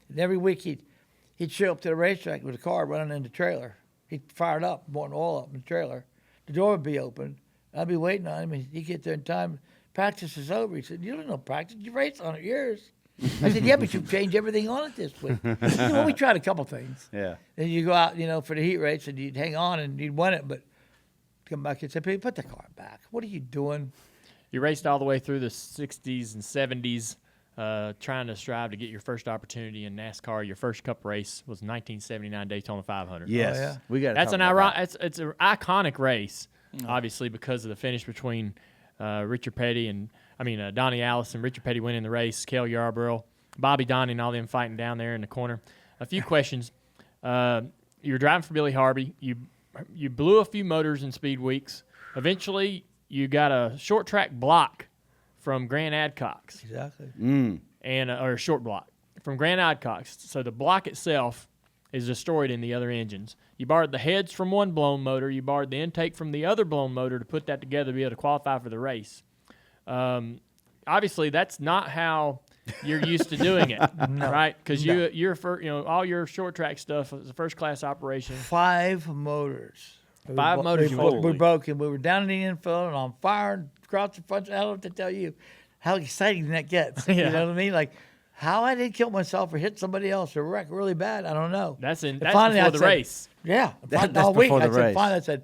Speaker 2: And every week he'd show up to the racetrack with a car running in the trailer. He'd fire it up, pouring oil up in the trailer. The door would be open. I'd be waiting on him, and he'd get there in time. Practice is over. He said, "You don't know practice. You raced on it years." I said, "Yeah, but you changed everything on it this week." We tried a couple things.
Speaker 3: Yeah.
Speaker 2: And you go out, for the heat race, and you'd hang on, and you'd win it, but come back and say, "Hey, put the car back. What are you doing?"
Speaker 1: You raced all the way through the 60s and 70s, trying to strive to get your first opportunity in NASCAR. Your first Cup race was 1979 Daytona 500.
Speaker 3: Yes.
Speaker 2: Oh, yeah.
Speaker 3: We got
Speaker 1: That's it's an iconic race, obviously, because of the finish between Richard Petty and Donnie Allison. Richard Petty winning the race, Cale Yarborough, Bobby Donnie, and all them fighting down there in the corner. A few questions. You were driving for Billy Harvey. You blew a few motors in speed weeks. Eventually, you got a short track block from Grant Adcox.
Speaker 2: Exactly.
Speaker 1: Or a short block from Grant Adcox. So the block itself is destroyed in the other engines. You borrowed the heads from one blown motor. You borrowed the intake from the other blown motor to put that together to be able to qualify for the race. Obviously, that's not how you're used to doing it, right? Because all your short track stuff is a first class operation.
Speaker 2: 5 motors.
Speaker 1: Five motors you went.
Speaker 2: We broke, and we were down in the infield and on fire and across the front. I don't have to tell you how exciting that gets.
Speaker 1: Yeah.
Speaker 2: You know what I mean? Like, how I didn't kill myself or hit somebody else or wreck really bad, I don't know.
Speaker 1: That's
Speaker 2: finally
Speaker 1: before
Speaker 2: I
Speaker 1: the
Speaker 2: said-
Speaker 1: race.
Speaker 2: Yeah.
Speaker 3: That's
Speaker 2: all week,
Speaker 3: before the
Speaker 2: I said,
Speaker 3: race.
Speaker 2: finally, I said,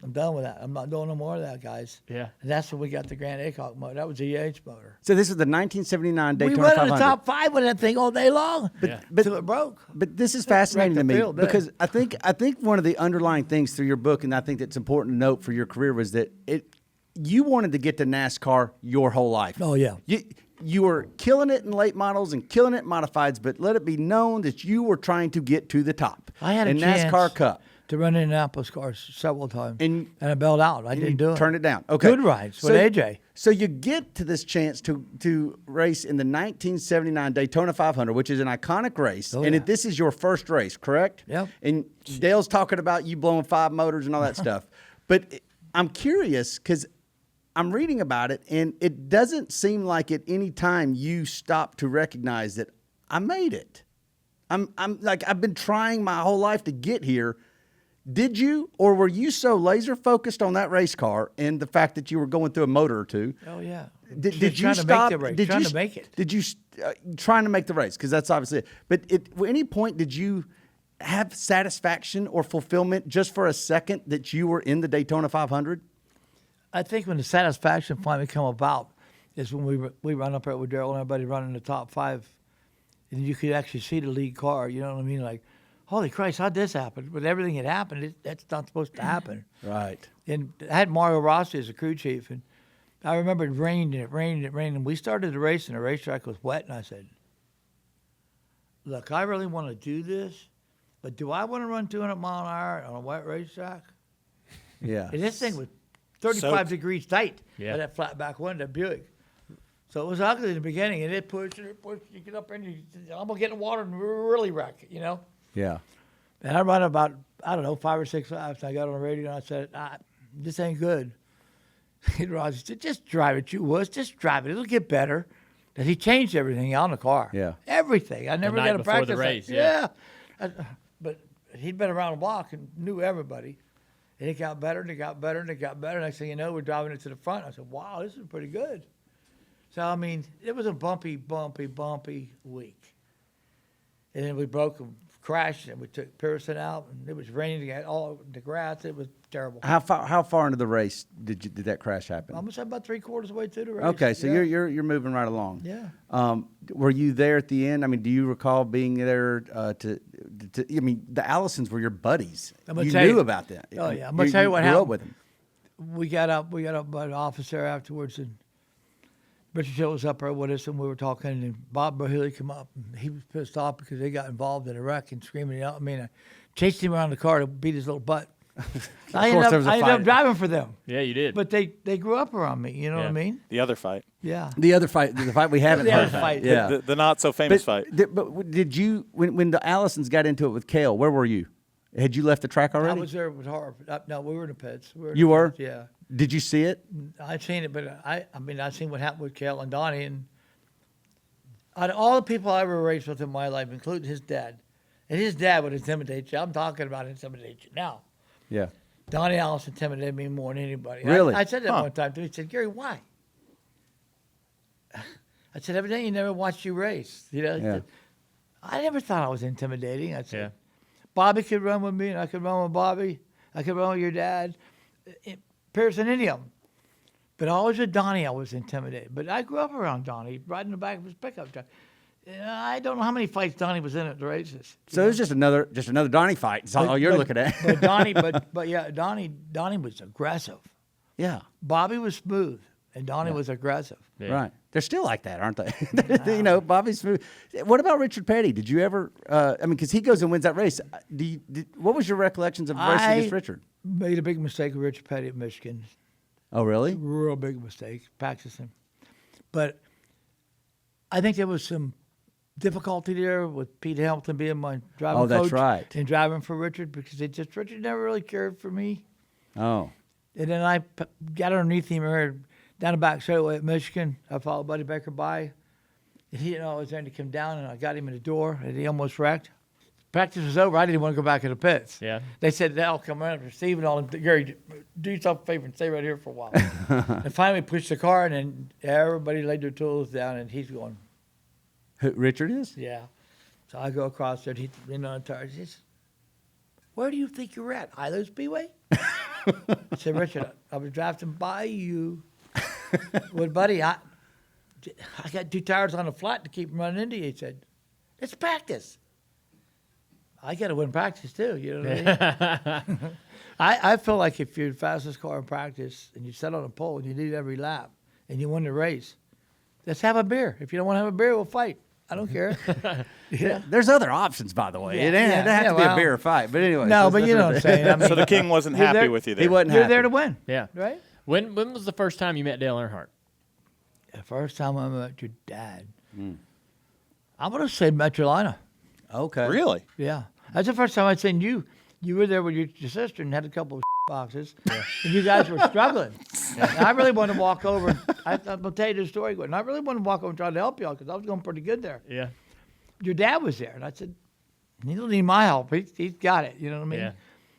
Speaker 2: "I'm done with that. I'm not doing no more of that, guys."
Speaker 1: Yeah.
Speaker 2: And that's when we got the Grand Acock motor. That was the EH motor.
Speaker 3: So this is the 1979 Daytona
Speaker 2: we went
Speaker 3: 500.
Speaker 2: in the top 5 with that thing all day long.
Speaker 1: Yeah.
Speaker 2: Until it broke.
Speaker 3: But this is fascinating to
Speaker 2: Wrecked the
Speaker 3: me
Speaker 2: field, didn't
Speaker 3: because I think one of the underlying things through your book, and I think that's important to note for your career, was that you wanted to get to NASCAR your whole life.
Speaker 2: Oh, yeah.
Speaker 3: You were killing it in late models and killing it in modifieds, but let it be known that you were trying to get to the top.
Speaker 2: I had a
Speaker 3: in
Speaker 2: chance.
Speaker 3: NASCAR Cup.
Speaker 2: to run Indianapolis cars several times,
Speaker 3: And-
Speaker 2: I bailed out. I
Speaker 3: And
Speaker 2: didn't
Speaker 3: you
Speaker 2: do it.
Speaker 3: turned it down. Okay.
Speaker 2: Good rides with AJ.
Speaker 3: So you get to this chance to race in the 1979 Daytona 500, which is an iconic race,
Speaker 2: Oh,
Speaker 3: and
Speaker 2: yeah.
Speaker 3: this is your first race, correct?
Speaker 2: Yep.
Speaker 3: And Dale's talking about you blowing 5 motors and all that stuff. But I'm curious because I'm reading about it, and it doesn't seem like at any time you stopped to recognize that I made it. I'm like, I've been trying my whole life to get here. Did you, or were you so laser focused on that race car and the fact that you were going through a motor or two?
Speaker 2: Oh yeah.
Speaker 3: Did
Speaker 2: Just
Speaker 3: you
Speaker 2: trying to
Speaker 3: stop?
Speaker 2: make the race,
Speaker 3: Did
Speaker 2: trying
Speaker 3: you
Speaker 2: to make it.
Speaker 3: Did you trying to make the race? Because that's obviously it. But at any point did you have satisfaction or fulfillment just for a second that you were in the Daytona 500?
Speaker 2: I think when the satisfaction finally come about is when we run up there with Daryl and everybody running the top 5, and you could actually see the lead car. You know what I mean? Like, holy Christ, how'd this happen? With everything that happened, that's not supposed to happen.
Speaker 3: Right.
Speaker 2: And I had Mario Rossi as a crew chief, and I remember it rained and it rained and it rained, and we started the race, and the racetrack was wet, and I said, look, I really want to do this, but do I want to run 200 mile an hour on a wet racetrack?
Speaker 3: Yeah.
Speaker 2: And this thing was 35
Speaker 4: Soaked.
Speaker 2: degrees tight
Speaker 1: Yeah.
Speaker 2: by that flat back window, Buick. So it was ugly in the beginning, and it pushed, you get up there, and I'm going to get in the water and really wreck it, you know?
Speaker 3: Yeah.
Speaker 2: And I run about, I don't know, 5 or 6 laps, and I got on the radio, and I said, this ain't good. And Roger said, just drive it, you wuss, just drive it. It'll get better. And he changed everything on the car.
Speaker 3: Yeah.
Speaker 2: Everything. I never
Speaker 1: night
Speaker 2: got to
Speaker 1: before
Speaker 2: practice
Speaker 1: the
Speaker 2: that.
Speaker 1: race, yeah.
Speaker 2: But he'd been around the block and knew everybody. And it got better, and it got better, and it got better. Next thing you know, we're driving it to the front. I said, wow, this is pretty good. So, I mean, it was a bumpy week. And then we crashed, and we took Pearson out, and it was raining, it all the grass. It was terrible.
Speaker 3: How far into the race did that crash happen?
Speaker 2: Almost about 3/4 of the way through the race.
Speaker 3: Okay, so
Speaker 2: yeah.
Speaker 3: you're moving right along.
Speaker 2: Yeah.
Speaker 3: Were you there at the end? I mean, do you recall being there to I mean, the Allisons were your buddies.
Speaker 2: I'm gonna
Speaker 3: You
Speaker 2: tell
Speaker 3: knew
Speaker 2: you-
Speaker 3: about that.
Speaker 2: Oh, yeah. I'm gonna tell you what
Speaker 3: grew up
Speaker 2: happened.
Speaker 3: with them.
Speaker 2: We got up by the office there afterwards, and Richard Hill was up there with us, and we were talking, and Bob Burhilly came up, and he was pissed off because they got involved in a wreck and screaming out. I mean, I chased him around the car to beat his little butt. I
Speaker 3: course there was a
Speaker 2: ended up
Speaker 3: fight.
Speaker 2: driving for them.
Speaker 1: Yeah, you did.
Speaker 2: But they grew up around me, you know what I
Speaker 1: Yeah.
Speaker 2: mean?
Speaker 4: The other fight,
Speaker 2: Yeah.
Speaker 3: The other fight, the fight we haven't
Speaker 2: The
Speaker 3: heard.
Speaker 2: other fight.
Speaker 3: Yeah.
Speaker 4: the not so famous fight.
Speaker 3: But did you when the Allisons got into it with Cale? Where were you? Had you left the track
Speaker 2: I
Speaker 3: already?
Speaker 2: was there with Harv. No, we were in the pits.
Speaker 3: You were?
Speaker 2: Yeah.
Speaker 3: Did you see it?
Speaker 2: I'd seen it, but I mean, I'd seen what happened with Kel and Donnie, and out of all the people I ever raced with in my life, including his dad, and his dad would intimidate you. I'm talking about intimidate you now.
Speaker 3: Yeah.
Speaker 2: Donnie Allison intimidated me more than anybody.
Speaker 3: Really?
Speaker 2: I said that
Speaker 4: Huh.
Speaker 2: one time to him. He said, Gary, why? I said, evidently you never watched you race. You know? He
Speaker 3: Yeah.
Speaker 2: said, I never thought I was intimidating. I said,
Speaker 1: Yeah.
Speaker 2: Bobby could run with me, and I could run with Bobby. I could run with your dad. Pearson, any of them. But always with Donnie, I was intimidated. But I grew up around Donnie, riding the back of his pickup truck. I don't know how many fights Donnie was in at the races.
Speaker 3: So it was just another Donnie fight. That's all you're looking at.
Speaker 2: But Donnie, but yeah, Donnie was aggressive.
Speaker 3: Yeah.
Speaker 2: Bobby was smooth, and Donnie was aggressive.
Speaker 1: Yeah.
Speaker 3: Right. They're still like that, aren't they? You know, Bobby's smooth. What about Richard Petty? Did you ever? I mean, because he goes and wins that race. What was your recollections of racing against Richard?
Speaker 2: Made a big mistake with Richard Petty at Michigan.
Speaker 3: Oh, really?
Speaker 2: Real big mistake, practicing. But I think there was some difficulty there with Pete Hamilton being my driving
Speaker 3: Oh, that's
Speaker 2: coach
Speaker 3: right.
Speaker 2: and driving for Richard, because Richard never really cared for me.
Speaker 3: Oh.
Speaker 2: And then I got underneath him here down the back straightaway at Michigan. I followed Buddy Baker by. And he didn't know I was there to come down, and I got him in the door, and he almost wrecked. Practice was over. I didn't want to go back in the pits.
Speaker 1: Yeah.
Speaker 2: They said, Al, come around for Steve and all. Gary, do yourself a favor and stay right here for a while. And finally pushed the car, and then everybody laid their tools down, and he's going,
Speaker 3: Who, Richard is?
Speaker 2: yeah. So I go across there, and he's in on the tires. He says, where do you think you're at? Ilo Speedway? I said, Richard, I was drafting by you. Well, buddy, I got 2 tires on the flat to keep running into you. He said, it's practice. I got to win practice too, you know what I mean? I feel like if you're the fastest car in practice and you set on a pole and you lead every lap and you win the race, let's have a beer. If you don't want to have a beer, we'll fight. I don't care. Yeah.
Speaker 3: There's other options, by the way.
Speaker 2: Yeah,
Speaker 3: It doesn't have to be a
Speaker 2: well,
Speaker 3: beer fight. But anyway.
Speaker 2: No, but you know what I'm saying. I mean,
Speaker 4: So the king wasn't
Speaker 2: You're
Speaker 4: happy
Speaker 2: there-
Speaker 4: with you there.
Speaker 3: He wasn't
Speaker 2: you're
Speaker 3: happy.
Speaker 2: there to win,
Speaker 1: Yeah.
Speaker 2: right?
Speaker 1: When was the first time you met Dale Earnhardt?
Speaker 2: The first time I met your dad, I'm gonna say Metrolina.
Speaker 3: Okay.
Speaker 4: Really?
Speaker 2: Yeah, that's the first time I'd seen you. You were there with your sister and had a couple of boxes, and you guys were struggling. And I really wanted to walk over. I'll tell you the story. And I really wanted to walk over and try to help y'all because I was going pretty good there.
Speaker 1: Yeah.
Speaker 2: Your dad was there, and I said, "He don't need my help. He's got it." You know what I mean?
Speaker 1: Yeah.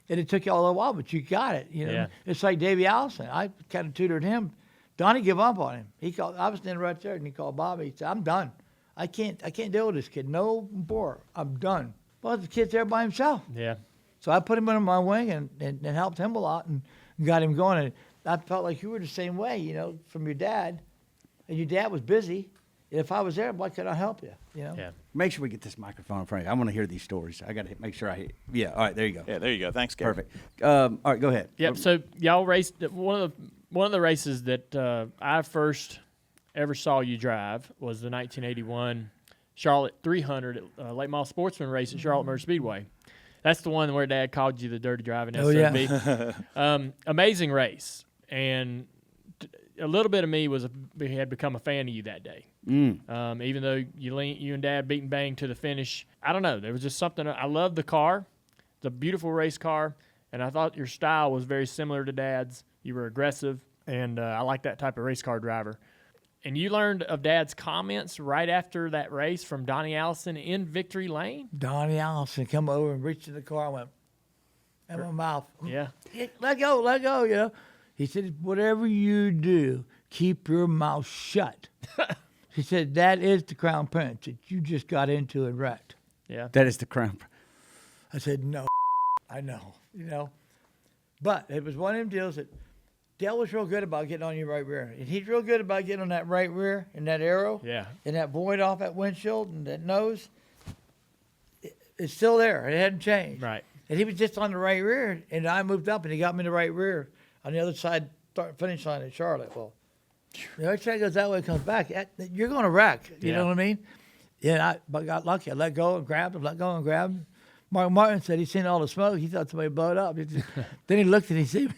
Speaker 2: And it took you all a little while, but you got it. You know,
Speaker 1: Yeah.
Speaker 2: It's like Davey Allison. I kind of tutored him. Donnie gave up on him. He called. I was standing right there, and he called Bobby. He said, "I'm done. I can't deal with this kid. No more. I'm done." Well, the kid's there by himself.
Speaker 1: Yeah.
Speaker 2: So I put him under my wing and helped him a lot and got him going. And I felt like you were the same way, you know, from your dad. And your dad was busy. If I was there, why could I help you? You know?
Speaker 1: Yeah.
Speaker 3: Make sure we get this microphone in front of you. I want to hear these stories. I got to make sure I hear. Yeah. All right. There you go.
Speaker 4: Yeah, there you go. Thanks, Gary.
Speaker 3: Perfect. All right. Go ahead.
Speaker 1: Yep. So y'all raced one of the races that I first ever saw you drive was the 1981 Charlotte 300 at Lake Mall Sportsman race at Charlotte Motor Speedway. That's the one where Dad called you the dirty driving
Speaker 2: Oh,
Speaker 1: SOB. Amazing race, and a little bit of me had become a fan of you that day. Even though you and Dad beat and banged to the finish, I don't know. There was just something. I loved the car. It's a beautiful race car, and I thought your style was very similar to Dad's. You were aggressive, and I like that type of race car driver. And you learned of Dad's comments right after that race from Donnie Allison in Victory Lane?
Speaker 2: Donnie Allison come over and reached in the car and went, in my mouth.
Speaker 1: Yeah.
Speaker 2: Let go, you know. He said, whatever you do, keep your mouth shut. He said, that is the Crown Prince that you just got into and wrecked.
Speaker 1: Yeah.
Speaker 3: That is the crown.
Speaker 2: I said, no, I know, you know. But it was one of them deals that Dale was real good about getting on your right rear. And he's real good about getting on that right rear and that arrow.
Speaker 1: Yeah.
Speaker 2: And that void off that windshield and that nose. It's still there. It hadn't changed.
Speaker 1: Right.
Speaker 2: And he was just on the right rear, and I moved up, and he got me in the right rear on the other side, finish line in Charlotte. Well, the other side goes that way, comes back. You're going to wreck. You
Speaker 1: Yeah.
Speaker 2: know what I mean? Yeah, I got lucky. I let go and grabbed him, let go and grabbed him. Mark Martin said he seen all the smoke. He thought somebody blew it up. Then he looked and he said,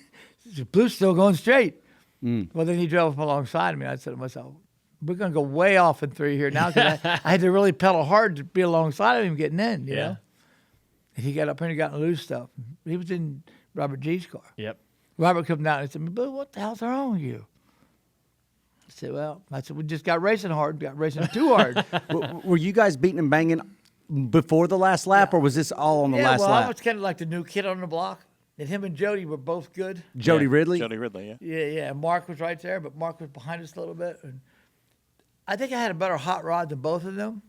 Speaker 2: the blue's still going straight. Well, then he drove up alongside me. I said to myself, we're going to go way off in 3 here now because I had to really pedal hard to be alongside of him getting in, you know? And he got up here and got in loose stuff. He was in Robert G's car.
Speaker 1: Yep.
Speaker 2: Robert come down and said, "Blue, what the hell's wrong with you?" I said, we just got racing hard, got racing too hard.
Speaker 3: Were you guys beating and banging before the last lap, or was this all on the last
Speaker 2: well,
Speaker 3: lap?
Speaker 2: I was kind of like the new kid on the block. And him and Jody were both good.
Speaker 3: Jody Ridley?
Speaker 4: Jody Ridley, yeah.
Speaker 2: Yeah. And Mark was right there, but Mark was behind us a little bit. And I think I had a better hot rod than both of them.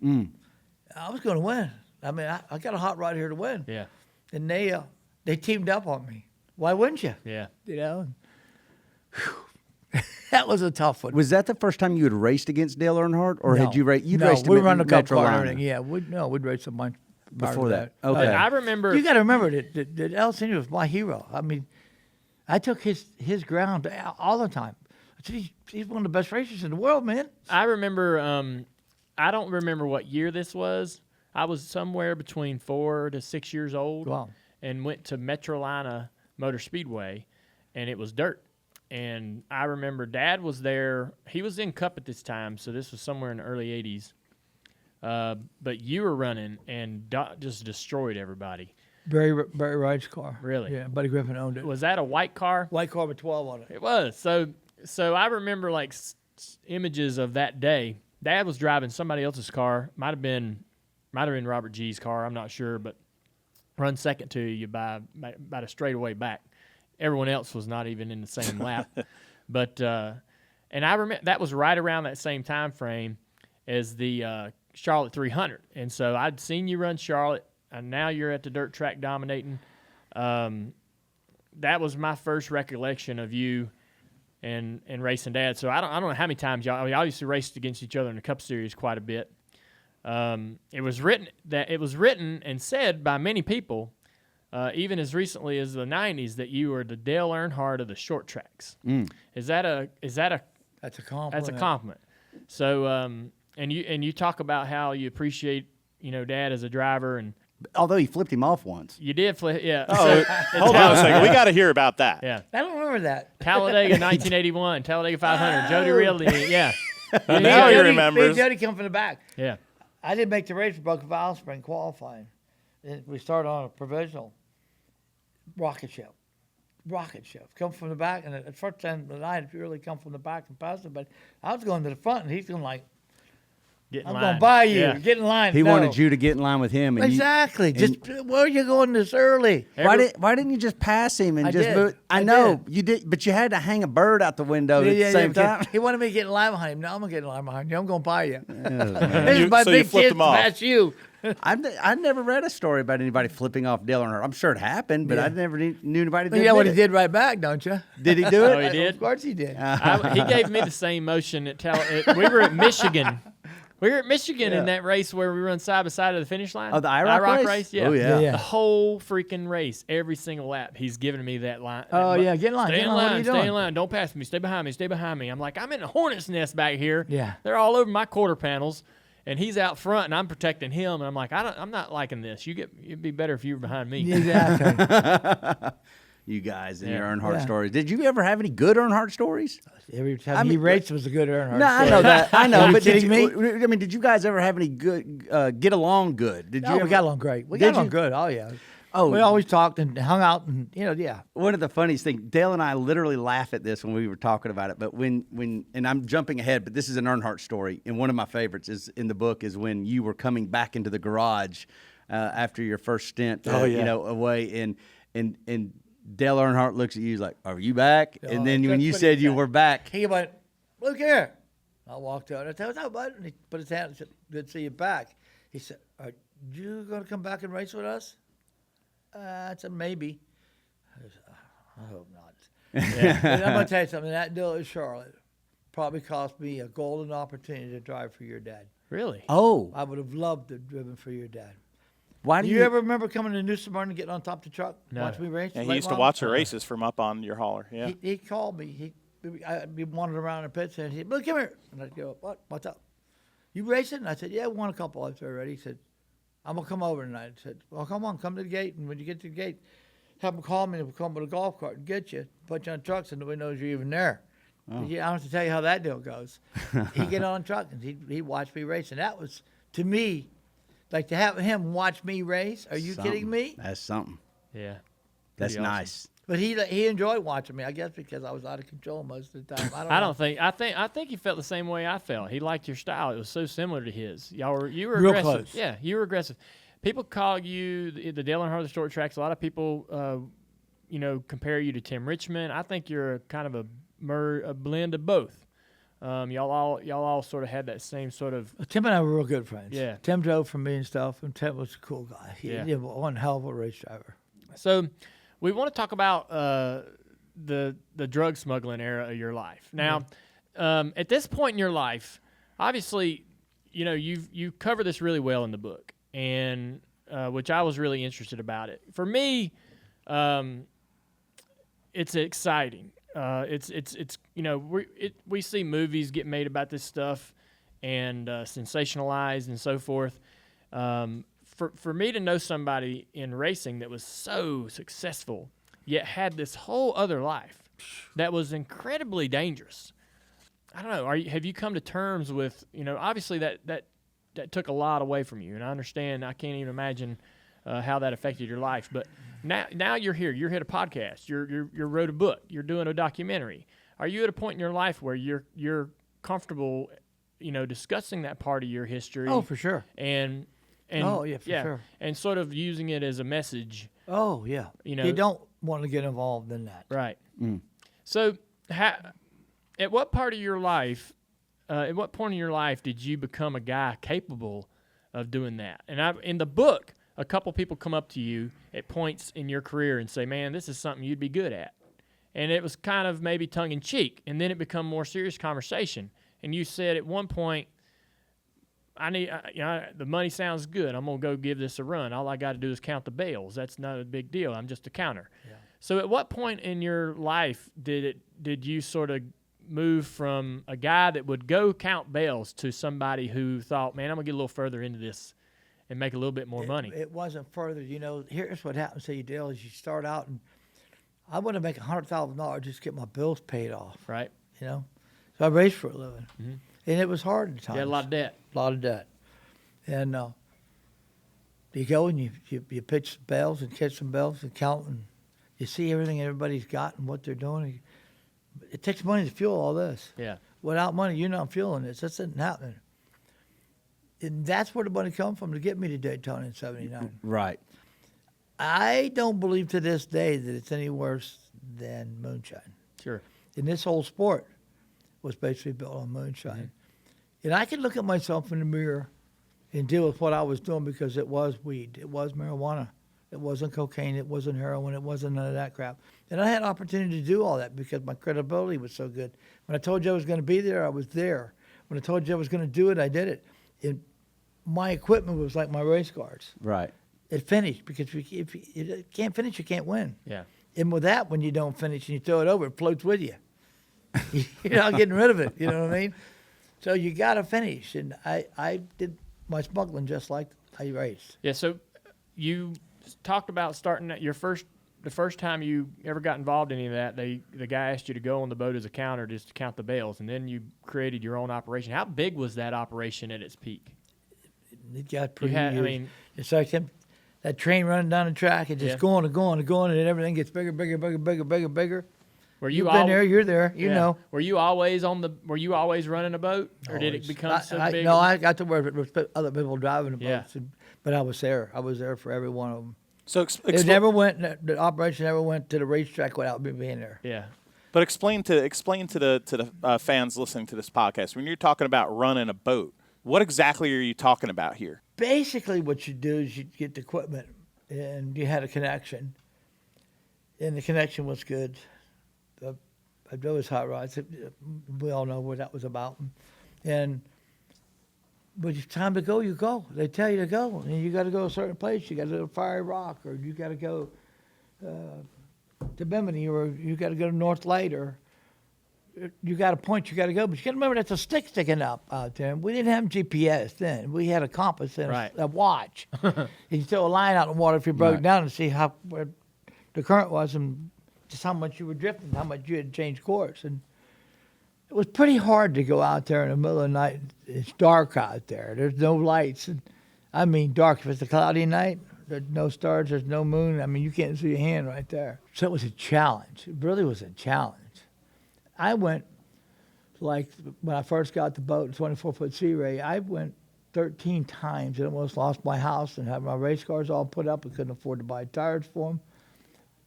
Speaker 2: I was going to win. I mean, I got a hot rod here to win.
Speaker 1: Yeah.
Speaker 2: And they teamed up on me. Why wouldn't you?
Speaker 1: Yeah.
Speaker 2: You know? That was a tough one.
Speaker 3: Was that the first time you had raced against Dale Earnhardt, or had you raced? You'd
Speaker 2: no,
Speaker 3: raced him
Speaker 2: we
Speaker 3: at
Speaker 2: run a cup car and
Speaker 3: Metrolina
Speaker 2: everything. Yeah, we'd race a bunch prior
Speaker 3: before
Speaker 2: to
Speaker 3: that. Okay.
Speaker 1: I remember.
Speaker 2: You got to remember that El Senior was my hero. I mean, I took his ground all the time. I said, he's one of the best racers in the world, man.
Speaker 1: I remember. I don't remember what year this was. I was somewhere between 4 to 6 years old,
Speaker 2: Wow.
Speaker 1: and went to Metrolina Motor Speedway, and it was dirt. And I remember Dad was there. He was in Cup at this time, so this was somewhere in the early 80s. But you were running and just destroyed everybody.
Speaker 2: Barry Wright's car.
Speaker 1: Really?
Speaker 2: Yeah, Buddy Griffin owned it.
Speaker 1: Was that a white car?
Speaker 2: White car with 12 on it.
Speaker 1: It was. So I remember like images of that day. Dad was driving somebody else's car. Might have been Robert G's car. I'm not sure, but run second to you by about a straightaway back. Everyone else was not even in the same lap. But and I remember that was right around that same time frame as the Charlotte 300. And so I'd seen you run Charlotte, and now you're at the dirt track dominating. That was my first recollection of you and racing Dad. So I don't know how many times y'all. I mean, obviously raced against each other in the Cup Series quite a bit. It was written and said by many people, even as recently as the 90s, that you were the Dale Earnhardt of the short tracks. Is that a
Speaker 2: That's a compliment.
Speaker 1: That's a compliment. So you talk about how you appreciate, Dad as a driver, and
Speaker 3: Although he flipped him off once.
Speaker 1: you did flip. Yeah.
Speaker 4: Oh, hold on a second. We got to hear about that.
Speaker 1: Yeah.
Speaker 2: I don't remember that.
Speaker 1: Talladega 1981, Talladega 500. Jody Ridley. Yeah.
Speaker 4: Now he
Speaker 2: Jody,
Speaker 4: remembers.
Speaker 2: Jody come from the back.
Speaker 1: Yeah.
Speaker 2: I didn't make the race for Broken Valve Spring qualifying. We started on a provisional rocket ship. Come from the back, and the first time the night, if you really come from the back and pass him, but I was going to the front, and he's going like,
Speaker 1: Get in
Speaker 2: I'm
Speaker 1: line.
Speaker 2: going to buy you.
Speaker 1: Yeah.
Speaker 2: Get in line.
Speaker 3: He
Speaker 2: No.
Speaker 3: wanted you to get in line with him. And
Speaker 2: Exactly.
Speaker 3: You,
Speaker 2: Just where are you going this early?
Speaker 3: why didn't you just pass him and
Speaker 2: I
Speaker 3: just
Speaker 2: did.
Speaker 3: move? I
Speaker 2: I
Speaker 3: know
Speaker 2: did.
Speaker 3: you did, but you had to hang a bird out the window at the same time.
Speaker 2: He wanted me to get in line behind him. No, I'm going to get in line behind you. I'm going to buy you.
Speaker 3: Oh,
Speaker 2: This
Speaker 4: You-
Speaker 2: is my
Speaker 4: so you
Speaker 2: big
Speaker 4: flipped
Speaker 2: chance
Speaker 4: him
Speaker 2: to
Speaker 4: off.
Speaker 2: pass you.
Speaker 3: I never read a story about anybody flipping off Dale Earnhardt. I'm sure it happened, but
Speaker 2: Yeah.
Speaker 3: I never knew anybody
Speaker 2: You
Speaker 3: did.
Speaker 2: know what
Speaker 3: did
Speaker 2: he
Speaker 3: it.
Speaker 2: did right back, don't you?
Speaker 3: Did he do it?
Speaker 1: Oh, he did?
Speaker 2: Of course he did.
Speaker 1: He gave me the same motion we were at Michigan. We were at Michigan in that race where we run side by side of the finish line.
Speaker 3: Oh, the IROC race?
Speaker 1: Yeah.
Speaker 3: Oh, yeah.
Speaker 2: Yeah.
Speaker 1: The whole freaking race, every single lap, he's giving me that line.
Speaker 2: Oh, yeah, get in line,
Speaker 1: Stay
Speaker 2: get
Speaker 1: in
Speaker 2: in line, what are
Speaker 1: line,
Speaker 2: you
Speaker 1: stay
Speaker 2: doing?
Speaker 1: in line. Don't pass me. Stay behind me. Stay behind me. I'm like, I'm in a hornet's nest back here.
Speaker 2: Yeah.
Speaker 1: They're all over my quarter panels, and he's out front, and I'm protecting him. And I'm like, I'm not liking this. It'd be better if you were behind me.
Speaker 2: Exactly.
Speaker 3: You guys and
Speaker 1: Yeah.
Speaker 3: your Earnhardt
Speaker 2: Yeah.
Speaker 3: stories. Did you ever have any good Earnhardt stories?
Speaker 2: Every time
Speaker 3: I
Speaker 2: he
Speaker 3: mean,
Speaker 2: raced was a good Earnhardt.
Speaker 3: No, I
Speaker 2: story.
Speaker 3: know that. I know,
Speaker 2: Are you
Speaker 3: but did
Speaker 2: kidding me?
Speaker 3: I mean, did you guys ever have any good get along good? Did
Speaker 2: No,
Speaker 3: you?
Speaker 2: we got along great. We
Speaker 3: Did
Speaker 2: got along
Speaker 3: you?
Speaker 2: good. Oh, yeah.
Speaker 3: Oh,
Speaker 2: We always talked and hung out and, yeah.
Speaker 3: One of the funniest things, Dale and I literally laugh at this when we were talking about it. But when and I'm jumping ahead, but this is an Earnhardt story, and one of my favorites is in the book is when you were coming back into the garage after your first stint, away, and Dale Earnhardt looks at you he's like, "Are you back?" And then when
Speaker 2: that's
Speaker 3: you
Speaker 2: what he
Speaker 3: said you
Speaker 2: said.
Speaker 3: were back,
Speaker 2: He went, look here. I walked out. I said, what's up, bud? And he put his hand and said, good to see you back. He said, are you going to come back and race with us? I said, maybe. I said, I hope not. And I'm going to tell you something. That deal at Charlotte probably cost me a golden opportunity to drive for your dad.
Speaker 1: Really?
Speaker 3: oh,
Speaker 2: I would have loved to have driven for your dad.
Speaker 3: why
Speaker 2: Do
Speaker 3: do
Speaker 2: you ever remember coming to New Smyrna and getting on top of the truck,
Speaker 1: No.
Speaker 2: watch me race?
Speaker 4: Yeah, he
Speaker 2: late
Speaker 4: used to
Speaker 2: model?
Speaker 4: watch the races from up on your hauler. Yeah.
Speaker 2: He called me. We wandered around the pits and he said, "Look, come here." And I'd go, "What? What's up? You racing?" And I said, "Yeah, we won a couple laps already." He said, "I'm gonna come over tonight." I said, "Well, come on, come to the gate, and when you get to the gate, have them call me and we'll come with a golf cart and get you, put you on trucks, and nobody knows you're even there." Yeah, I don't have to tell you how that deal goes. He'd get on a truck and he'd watch me race, and that was to me, like to have him watch me race. Are you kidding me?
Speaker 3: That's something.
Speaker 1: Yeah.
Speaker 3: That's
Speaker 1: Pretty awesome.
Speaker 3: nice.
Speaker 2: But he enjoyed watching me, I guess, because I was out of control most of the time. I don't know.
Speaker 1: I think he felt the same way I felt. He liked your style. It was so similar to his. You were
Speaker 2: Real
Speaker 1: aggressive.
Speaker 2: close.
Speaker 1: Yeah, you were aggressive. People call you the Dale Earnhardt of the short tracks. A lot of people, compare you to Tim Richmond. I think you're a kind of a blend of both. Y'all all sort of had that same sort of.
Speaker 2: Tim and I were real good friends.
Speaker 1: Yeah.
Speaker 2: Tim drove for me and stuff, and Tim was a cool guy. He
Speaker 1: Yeah.
Speaker 2: was one hell of a race driver.
Speaker 1: So, we want to talk about the drug smuggling era of your life. Now, at this point in your life, obviously, you cover this really well in the book, and which I was really interested about it. For me, it's exciting. It's we see movies get made about this stuff and sensationalized and so forth. For me to know somebody in racing that was so successful, yet had this whole other life that was incredibly dangerous. I don't know. Have you come to terms with, obviously that took a lot away from you, and I understand. I can't even imagine how that affected your life. But now you're here. You're here to podcast. You wrote a book. You're doing a documentary. Are you at a point in your life where you're comfortable, discussing that part of your history?
Speaker 2: Oh, for sure.
Speaker 1: And
Speaker 2: Oh, yeah, for sure.
Speaker 1: And sort of using it as a message.
Speaker 2: Oh, yeah. You don't want to get involved in that.
Speaker 1: Right. So, at what part of your life, at what point in your life did you become a guy capable of doing that? And in the book, a couple people come up to you at points in your career and say, "Man, this is something you'd be good at." And it was kind of maybe tongue in cheek, and then it become more serious conversation. And you said at one point, the money sounds good. I'm gonna go give this a run. All I got to do is count the bales. That's not a big deal. I'm just a counter. Yeah. So, at what point in your life did you sort of move from a guy that would go count bales to somebody who thought, man, I'm going to get a little further into this and make a little bit more money?
Speaker 2: It wasn't further. Here's what happens to you, Dale, is you start out, and I want to make $100,000 just to get my bills paid off.
Speaker 1: Right.
Speaker 2: So I raced for a living. Mm-hmm. And it was hard at times.
Speaker 1: You had a lot of debt.
Speaker 2: A lot of debt. And you go and you pitch some bells and catch some bells and count, and you see everything everybody's got and what they're doing. It takes money to fuel all this.
Speaker 1: Yeah.
Speaker 2: Without money, you're not fueling this. This isn't happening. And that's where the money come from to get me to Daytona in '79.
Speaker 3: Right.
Speaker 2: I don't believe to this day that it's any worse than moonshine.
Speaker 1: Sure.
Speaker 2: And this whole sport was basically built on moonshine. Mm-hmm. And I could look at myself in the mirror and deal with what I was doing because it was weed. It was marijuana. It wasn't cocaine. It wasn't heroin. It wasn't none of that crap. And I had opportunity to do all that because my credibility was so good. When I told you I was going to be there, I was there. When I told you I was going to do it, I did it. And my equipment was like my race cars.
Speaker 3: Right.
Speaker 2: It finished because if you can't finish, you can't win.
Speaker 1: Yeah.
Speaker 2: And with that, when you don't finish and you throw it over, it floats with you. You're not getting rid of it. You know what I mean? So you got to finish. And I did my smuggling just like I raced.
Speaker 1: Yeah. So you talked about starting at the first time you ever got involved in any of that. The guy asked you to go on the boat as a counter just to count the bales, and then you created your own operation. How big was that operation at its peak?
Speaker 2: It got pretty. It's like that train running down the track and just going and going and going, and everything gets bigger, bigger, bigger, bigger, bigger, bigger. You've been there, you're there, you know.
Speaker 1: Were you always running a boat, or did it become so big?
Speaker 2: No, I got to where there was other people driving the boats, but I was there. I was there for every one of them.
Speaker 4: So
Speaker 2: The operation never went to the racetrack without me being there.
Speaker 1: Yeah.
Speaker 4: But explain to the fans listening to this podcast, when you're talking about running a boat, what exactly are you talking about here?
Speaker 2: Basically, what you do is you get the equipment, and you had a connection, and the connection was good. I drove his hot rods. We all know what that was about. But it's time to go, you go. They tell you to go, and you got to go a certain place. You got to go to Fiery Rock, or you got to go to Bimini, or you got to go to North Light, or you got a point you got to go. But you got to remember that's a stick sticking up out there. And we didn't have GPS then. We had a compass and a watch. And you throw a line out in the water if you broke down and see where the current was and just how much you were drifting, how much you had changed course. And it was pretty hard to go out there in the middle of the night. It's dark out there. There's no lights. And I mean dark. If it's a cloudy night, there's no stars, there's no moon. I mean, you can't see your hand right there. So it was a challenge. It really was a challenge. I went, like, when I first got the boat, 24-foot Sea Ray, I went 13 times and almost lost my house and had my race cars all put up. I couldn't afford to buy tires for them.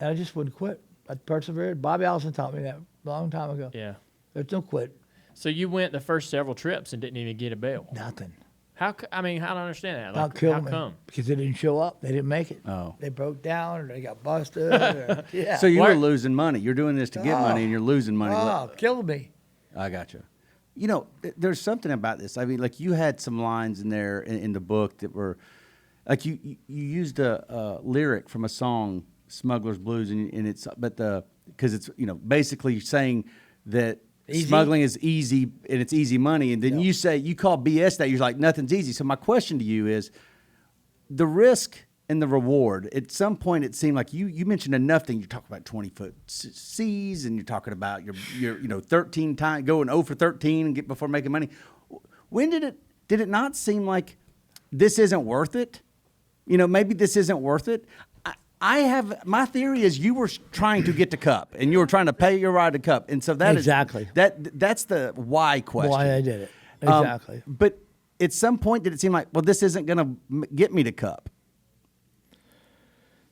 Speaker 2: And I just wouldn't quit. I persevered. Bobby Allison taught me that a long time ago.
Speaker 1: Yeah.
Speaker 2: There's no quit.
Speaker 1: So you went the first several trips and didn't even get a bail?
Speaker 2: Nothing.
Speaker 1: I don't understand that.
Speaker 2: How
Speaker 1: come?
Speaker 2: Because they didn't show up. They didn't make it.
Speaker 3: Oh.
Speaker 2: They broke down or they got busted. Or, yeah.
Speaker 3: So you were losing money. You're doing this to get money, and you're losing money.
Speaker 2: Oh, killing me.
Speaker 3: I got you. You know, there's something about this. I mean, like you had some lines in there in the book that were, like you used a lyric from a song, Smuggler's Blues, and it's because it's basically saying that smuggling is easy and it's easy money, and then you call BS that. You're like, nothing's easy. So my question to you is, the risk and the reward. At some point, it seemed like you mentioned enough things. You're talking about 20-foot seas, and you're talking about your 13 times going 0 for 13 and get before making money. When did it not seem like this isn't worth it? Maybe this isn't worth it. My theory is you were trying to get to Cup, and you were trying to pay your ride to Cup, and so that's the why question.
Speaker 2: Why I did it exactly.
Speaker 3: But at some point, did it seem like, well, this isn't going to get me to Cup?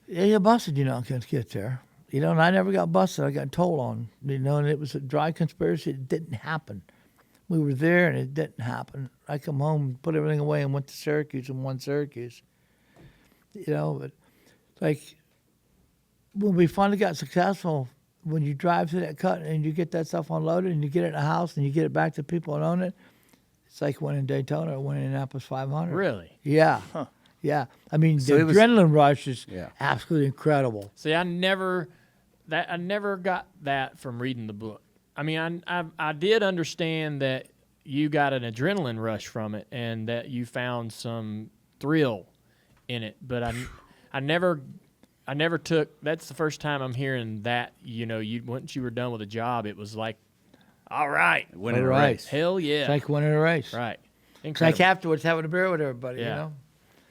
Speaker 2: Yeah, you're busted, can't get there. And I never got busted. I got told on, and it was a dry conspiracy. It didn't happen. We were there, and it didn't happen. I come home, put everything away, and went to Syracuse and won Syracuse. But like when we finally got successful, when you drive through that cut and you get that stuff unloaded and you get it in the house and you get it back to people and own it, it's like winning Daytona or winning Indianapolis 500.
Speaker 1: Really?
Speaker 2: Yeah.
Speaker 3: Huh.
Speaker 2: Yeah. I mean, the adrenaline rush is absolutely incredible.
Speaker 1: See, I never got that from reading the book. I mean, I did understand that you got an adrenaline rush from it and that you found some thrill in it, but I never took. That's the first time I'm hearing that. You know, once you were done with a job, it was like, all right,
Speaker 3: Winning a
Speaker 2: Right.
Speaker 3: race.
Speaker 1: hell yeah,
Speaker 2: It's like winning a race.
Speaker 1: right,
Speaker 2: It's
Speaker 1: incredible.
Speaker 2: like afterwards having a beer with everybody,
Speaker 1: Yeah.
Speaker 2: you know.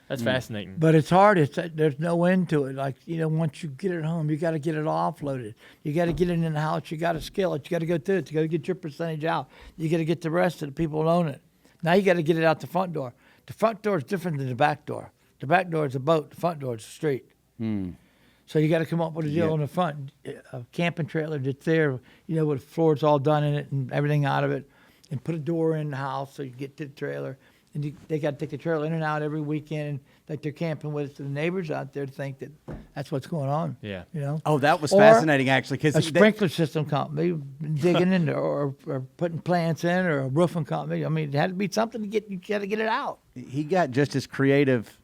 Speaker 1: That's fascinating.
Speaker 2: But it's hard. There's no end to it. Like, you know, once you get it home, you got to get it offloaded. You got to get it in the house. You got to scale it. You got to go through it. You got to get your percentage out. You got to get the rest of the people that own it. Now you got to get it out the front door. The front door is different than the back door. The back door is a boat. The front door is a street. So you got to come up with a deal on the front. A camping trailer that's there, you know, with the floors all done in it and everything out of it, and put a door in the house so you get to the trailer. And they got to take the trailer in and out every weekend, and like they're camping with it. So the neighbors out there think that that's what's going on.
Speaker 1: Yeah.
Speaker 2: You know.
Speaker 3: Oh, that was
Speaker 2: Or
Speaker 3: fascinating, actually.
Speaker 2: A
Speaker 3: Because
Speaker 2: sprinkler system company digging in there, or putting plants in, or a roofing company. I mean, it had to be something to get. You got to get it out.
Speaker 3: he got just as creative.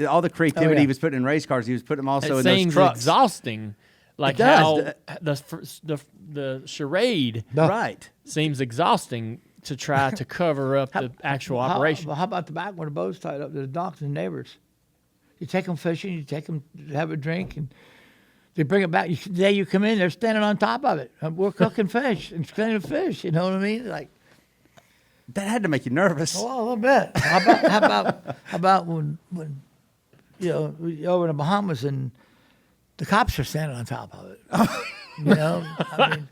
Speaker 3: All the creativity
Speaker 2: yeah.
Speaker 3: he was putting in race cars, he was putting them also
Speaker 1: It
Speaker 3: in those
Speaker 1: seems
Speaker 3: trucks.
Speaker 1: exhausting. Like
Speaker 3: does.
Speaker 1: how the charade
Speaker 2: No.
Speaker 3: Right.
Speaker 1: seems exhausting to try to cover up the actual operation.
Speaker 2: How about the back when the boat's tied up to the docks and neighbors? You take them fishing, you take them to have a drink, and they bring it back. The day you come in, they're standing on top of it. We're cooking fish and cleaning fish. You know what I mean? Like,
Speaker 3: That had to make you nervous.
Speaker 2: well, a little bit. How about when you know, we over in the Bahamas and the cops are standing on top of it? You know, I mean,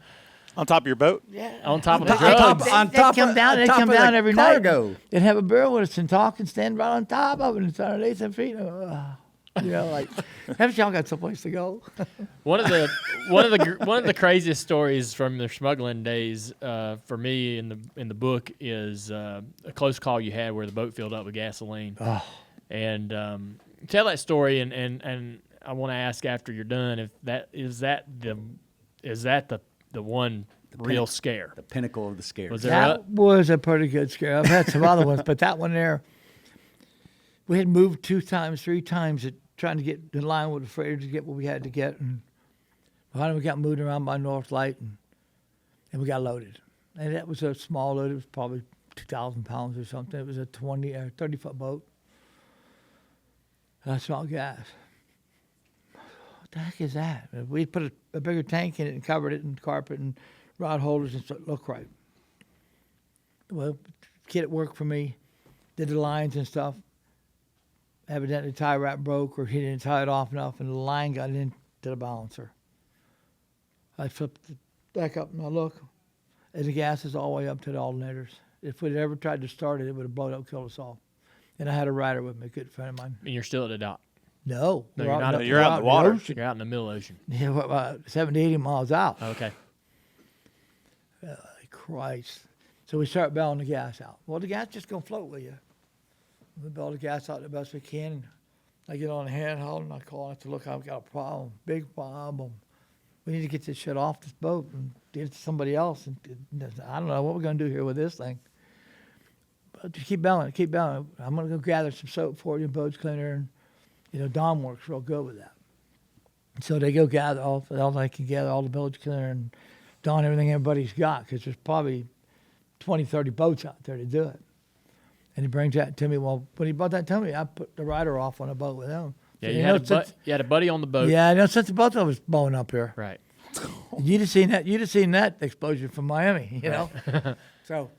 Speaker 4: On top of your boat?
Speaker 2: yeah.
Speaker 1: On top of the
Speaker 2: They-
Speaker 1: drugs.
Speaker 2: They come down. They come down every
Speaker 3: cargo.
Speaker 2: night. They'd have a beer with us and talk and stand right on top of it and it's underneath their feet. You know, like, haven't y'all got someplace to go?
Speaker 1: One of the craziest stories from the smuggling days for me in the book is a close call you had where the boat filled up with gasoline.
Speaker 2: Oh.
Speaker 1: And tell that story, and I want to ask after you're done if that is the one real scare.
Speaker 3: The pinnacle of the scare.
Speaker 1: Was there
Speaker 2: That was a pretty good scare. I've had some other ones, but that one there, we had moved 2 times, 3 times trying to get in line with the freighter to get what we had to get. And finally we got moved around by North Light, and we got loaded. And that was a small load. It was probably 2,000 pounds or something. It was a 20 or 30-foot boat. And I smelled gas. What the heck is that? We put a bigger tank in it and covered it in carpet and rod holders and so it looked right. Well, kid at work for me did the lines and stuff. Evidently, the tie wrap broke or he didn't tie it off enough, and the line got into the balancer. I flipped it back up and I look, and the gas is all the way up to the alternators. If we'd ever tried to start it, it would have blown up, killed us all. And I had a rider with me, a good friend of mine.
Speaker 1: And you're still at the dock.
Speaker 2: No,
Speaker 1: No,
Speaker 2: we're
Speaker 1: you're not.
Speaker 4: You're out in the water.
Speaker 2: ocean.
Speaker 1: You're out in the middle ocean.
Speaker 2: Yeah, we're about 70, 80 miles out.
Speaker 1: Okay.
Speaker 2: Christ. So we start bailing the gas out. Well, the gas just going to float with you. We bail the gas out the best we can. And I get on the handheld and I call it to look, I've got a problem, big problem. We need to get this shit off this boat and get it to somebody else. And I don't know what we're going to do here with this thing. But just keep bailing, keep bailing. I'm going to go gather some soap for you, boats cleaner. And, you know, Don works real good with that. So they go gather all they can gather, all the boats cleaner and Don everything everybody's got, because there's probably 20, 30 boats out there to do it. And he brings that to me. Well, when he brought that to me, I put the rider off on a boat with him.
Speaker 1: Yeah,
Speaker 2: So,
Speaker 1: you had a buddy on the boat.
Speaker 2: Yeah, I know, since the both of us blowing up here.
Speaker 1: Right.
Speaker 2: You'd have seen that explosion from Miami, you know. So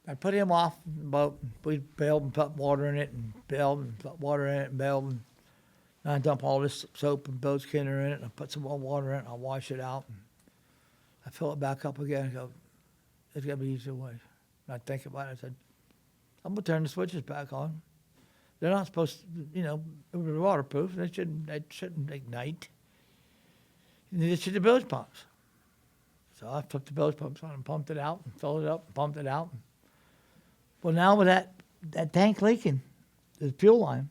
Speaker 2: I put him off the boat. We bailed and put water in it, and bailed and put water in it, and bailed. And I dump all this soap and boat cleaner in it, and I put some more water in it, and I wash it out. And I fill it back up again and go, there's got to be an easier way. And I think about it. I said, I'm going to turn the switches back on. They're not supposed to, you know, they're waterproof. They shouldn't ignite. And they should the bilge pumps. So I flipped the bilge pumps on and pumped it out and filled it up and pumped it out. Well, now with that tank leaking, the fuel line,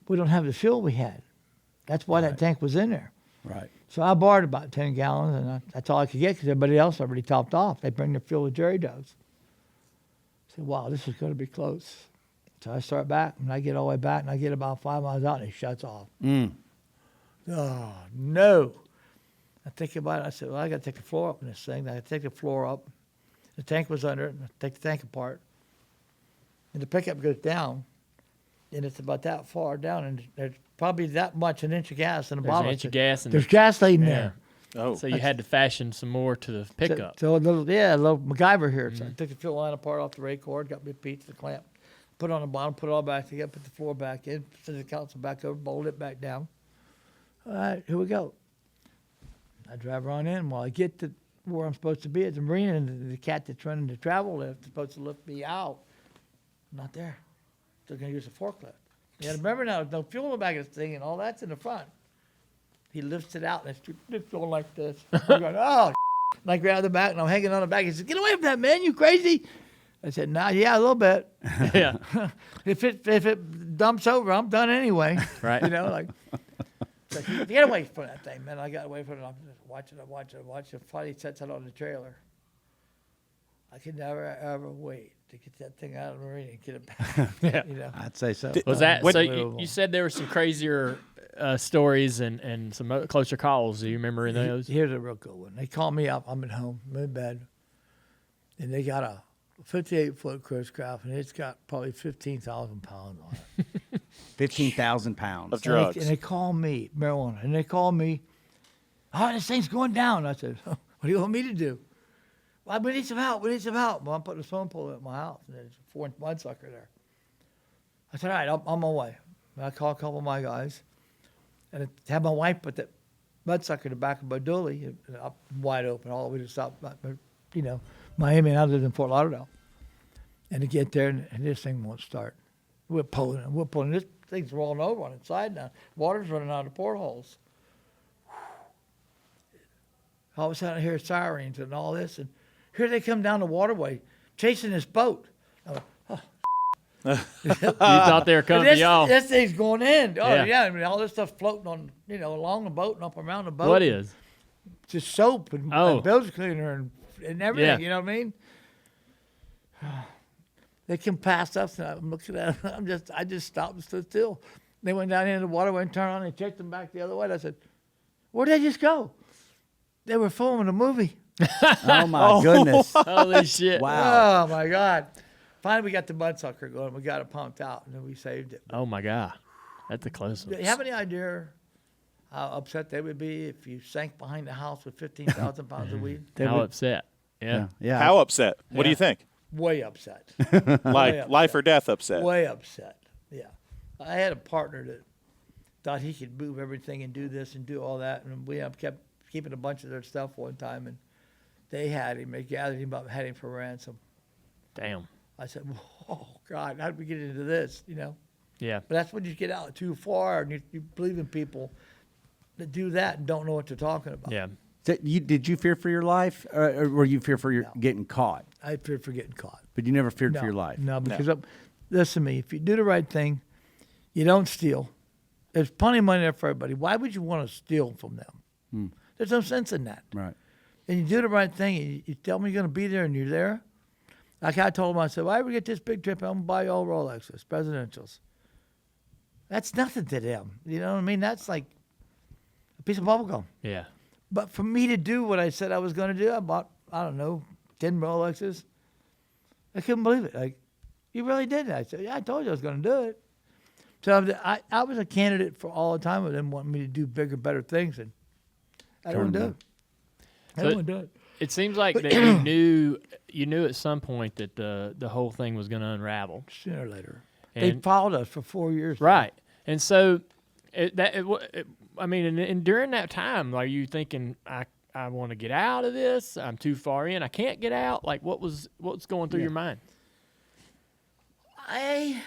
Speaker 2: we don't have the fuel we had. That's why that tank was in there.
Speaker 3: Right.
Speaker 2: So I borrowed about 10 gallons, and that's all I could get because everybody else already topped off. They bring their fuel with Jerry does. I said, wow, this is going to be close. So I start back, and I get all the way back, and I get about 5 miles out, and it shuts off. Oh, no. I think about it. I said, well, I got to take the floor up in this thing. I got to take the floor up. The tank was under it. I take the tank apart. And the pickup goes down. And it's about that far down. And there's probably that much, an inch of gas in the
Speaker 1: There's
Speaker 2: bottom.
Speaker 1: an inch of gas in
Speaker 2: There's
Speaker 1: the,
Speaker 2: gas leading
Speaker 1: yeah.
Speaker 2: there.
Speaker 4: Oh,
Speaker 1: So you had to fashion some more to the pickup.
Speaker 2: So a little MacGyver here. So I took the fuel line apart off the ray cord, got me a piece, the clamp, put it on the bottom, put it all back together, put the floor back in, send the console back over, bolt it back down. All right, here we go. I drive on in. While I get to where I'm supposed to be at the marina, and the cat that's running the travel lift is supposed to lift me out. Not there. They're going to use a forklift. You got to remember now, there's no fuel in the back of this thing, and all that's in the front. He lifts it out, and it's going like this. I'm going, oh, and I grab the back, and I'm hanging on the back. He says, get away from that, man, you crazy. I said, nah, yeah, a little bit.
Speaker 1: Yeah.
Speaker 2: If it dumps over, I'm done anyway.
Speaker 1: Right.
Speaker 2: You know, like, get away from that thing, man. I got away from it. I'm just watching it. Finally sets it on the trailer. I could never, ever wait to get that thing out of the marina and get it back.
Speaker 1: Yeah.
Speaker 2: You know?
Speaker 3: I'd say so.
Speaker 1: Was that so?
Speaker 2: Unbelievable.
Speaker 1: You said there were some crazier stories and some closer calls. Do you remember in those?
Speaker 2: Here's a real good one. They call me up. I'm at home. I'm in bed. And they got a 58-foot cruise craft, and it's got probably 15,000 pounds on it.
Speaker 3: 15,000 pounds.
Speaker 4: Of drugs.
Speaker 2: And they call me, marijuana, and they call me, oh, this thing's going down. I said, what do you want me to do? Well, we need some help. We need some help. Well, I'm putting a swimming pool at my house, and there's a 4-inch mudsucker there. I said, all right, I'm on my way. And I call a couple of my guys, and I had my wife put that mudsucker in the back of my dually, up wide open, all the way to South, you know, Miami, and I lived in Fort Lauderdale. And to get there, and this thing won't start. We're pulling. This thing's rolling over on its side now. Water's running out of the portholes. All of a sudden, I hear sirens and all this, and here they come down the waterway, chasing this boat. I went, oh.
Speaker 1: You thought they were coming to y'all.
Speaker 2: This thing's going in. Oh,
Speaker 1: Yeah.
Speaker 2: yeah. I mean, all this stuff floating on, along the boat and up around the boat.
Speaker 1: What is?
Speaker 2: Just soap and, and bilge cleaner and everything,
Speaker 1: Yeah.
Speaker 2: you know what I mean? They come past us, and I'm looking at them. I just stopped and stood still. They went down into the waterway and turned on and checked them back the other way. And I said, where'd they just go? They were filming a movie.
Speaker 3: Oh, my goodness.
Speaker 1: Holy shit!
Speaker 3: Wow.
Speaker 2: Oh, my God. Finally, we got the mudsucker going. We got it pumped out, and then we saved it.
Speaker 1: Oh my God, that's a close
Speaker 2: Do
Speaker 1: one.
Speaker 2: you have any idea how upset they would be if you sank behind the house with 15,000 pounds of weed? They
Speaker 1: How
Speaker 2: would
Speaker 1: upset? Yeah.
Speaker 3: Yeah.
Speaker 4: How upset? What do
Speaker 1: Yeah.
Speaker 4: you think?
Speaker 2: way upset.
Speaker 4: Life or death upset?
Speaker 2: Way upset. Yeah. I had a partner that thought he could move everything and do this and do all that, and we kept keeping a bunch of their stuff one time, and they had him. They gathered him up, had him for ransom.
Speaker 1: Damn.
Speaker 2: I said, "Oh God, how did we get into this?"
Speaker 1: Yeah.
Speaker 2: But that's when you get out too far, and you believe in people that do that and don't know what they're talking about.
Speaker 1: Yeah.
Speaker 3: So did you fear for your life, or were you fear for your getting caught?
Speaker 2: I feared for getting caught.
Speaker 3: But you never feared
Speaker 2: No,
Speaker 3: for your life.
Speaker 2: No, because listen to me. If you do the right thing, you don't steal. There's plenty of money there for everybody. Why would you want to steal from them? There's no sense in that.
Speaker 3: Right.
Speaker 2: And you do the right thing. And you tell me you're going to be there, and you're there. Like I told him, I said, "Well, I ever get this big trip, I'm going to buy you all Rolexes, presidentials." That's nothing to them. You know what I mean? That's like a piece of bubble gum.
Speaker 1: Yeah.
Speaker 2: But for me to do what I said I was going to do, I bought, 10 Rolexes. I couldn't believe it. Like, you really did that? I said, yeah, I told you I was going to do it. So I was a candidate for all the time of them wanting me to do bigger, better things, and I don't want to do it. I don't want to do it.
Speaker 1: It seems like that you knew at some point that the whole thing was going to unravel.
Speaker 2: Sooner or later.
Speaker 1: And,
Speaker 2: They followed us for 4 years.
Speaker 1: right. And so, and during that time, are you thinking, I want to get out of this? I'm too far in. I can't get out. Like, what's going through your mind?
Speaker 2: I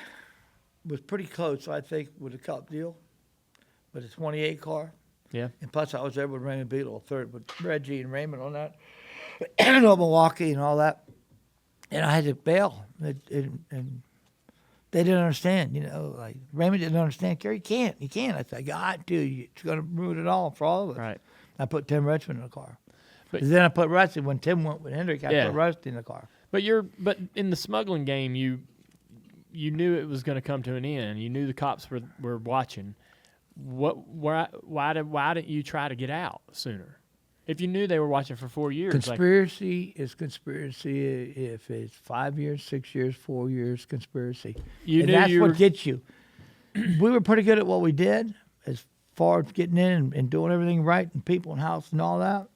Speaker 2: was pretty close, I think, with the Cup deal, with the 28 car.
Speaker 1: Yeah.
Speaker 2: And plus, I was there with Raymond Beadle, third with Reggie and Raymond on that, and Milwaukee and all that. And I had to bail, and they didn't understand. Like Raymond didn't understand. Gary, you can't. I said, I got to. It's going to ruin it all for all of us.
Speaker 1: Right.
Speaker 2: I put Tim Richmond in the car.
Speaker 1: But
Speaker 2: Then I put Rusty. When Tim went with Hendrick, I put Rusty in the car.
Speaker 1: But in the smuggling game, you knew it was going to come to an end. You knew the cops were watching. Why didn't you try to get out sooner? If you knew they were watching for 4 years,
Speaker 2: Conspiracy is conspiracy. If it's 5 years, 6 years, 4 years, conspiracy.
Speaker 1: You
Speaker 2: and
Speaker 1: knew
Speaker 2: that's
Speaker 1: you
Speaker 2: what
Speaker 1: were-
Speaker 2: gets you. We were pretty good at what we did as far as getting in and doing everything right and people and house and all that.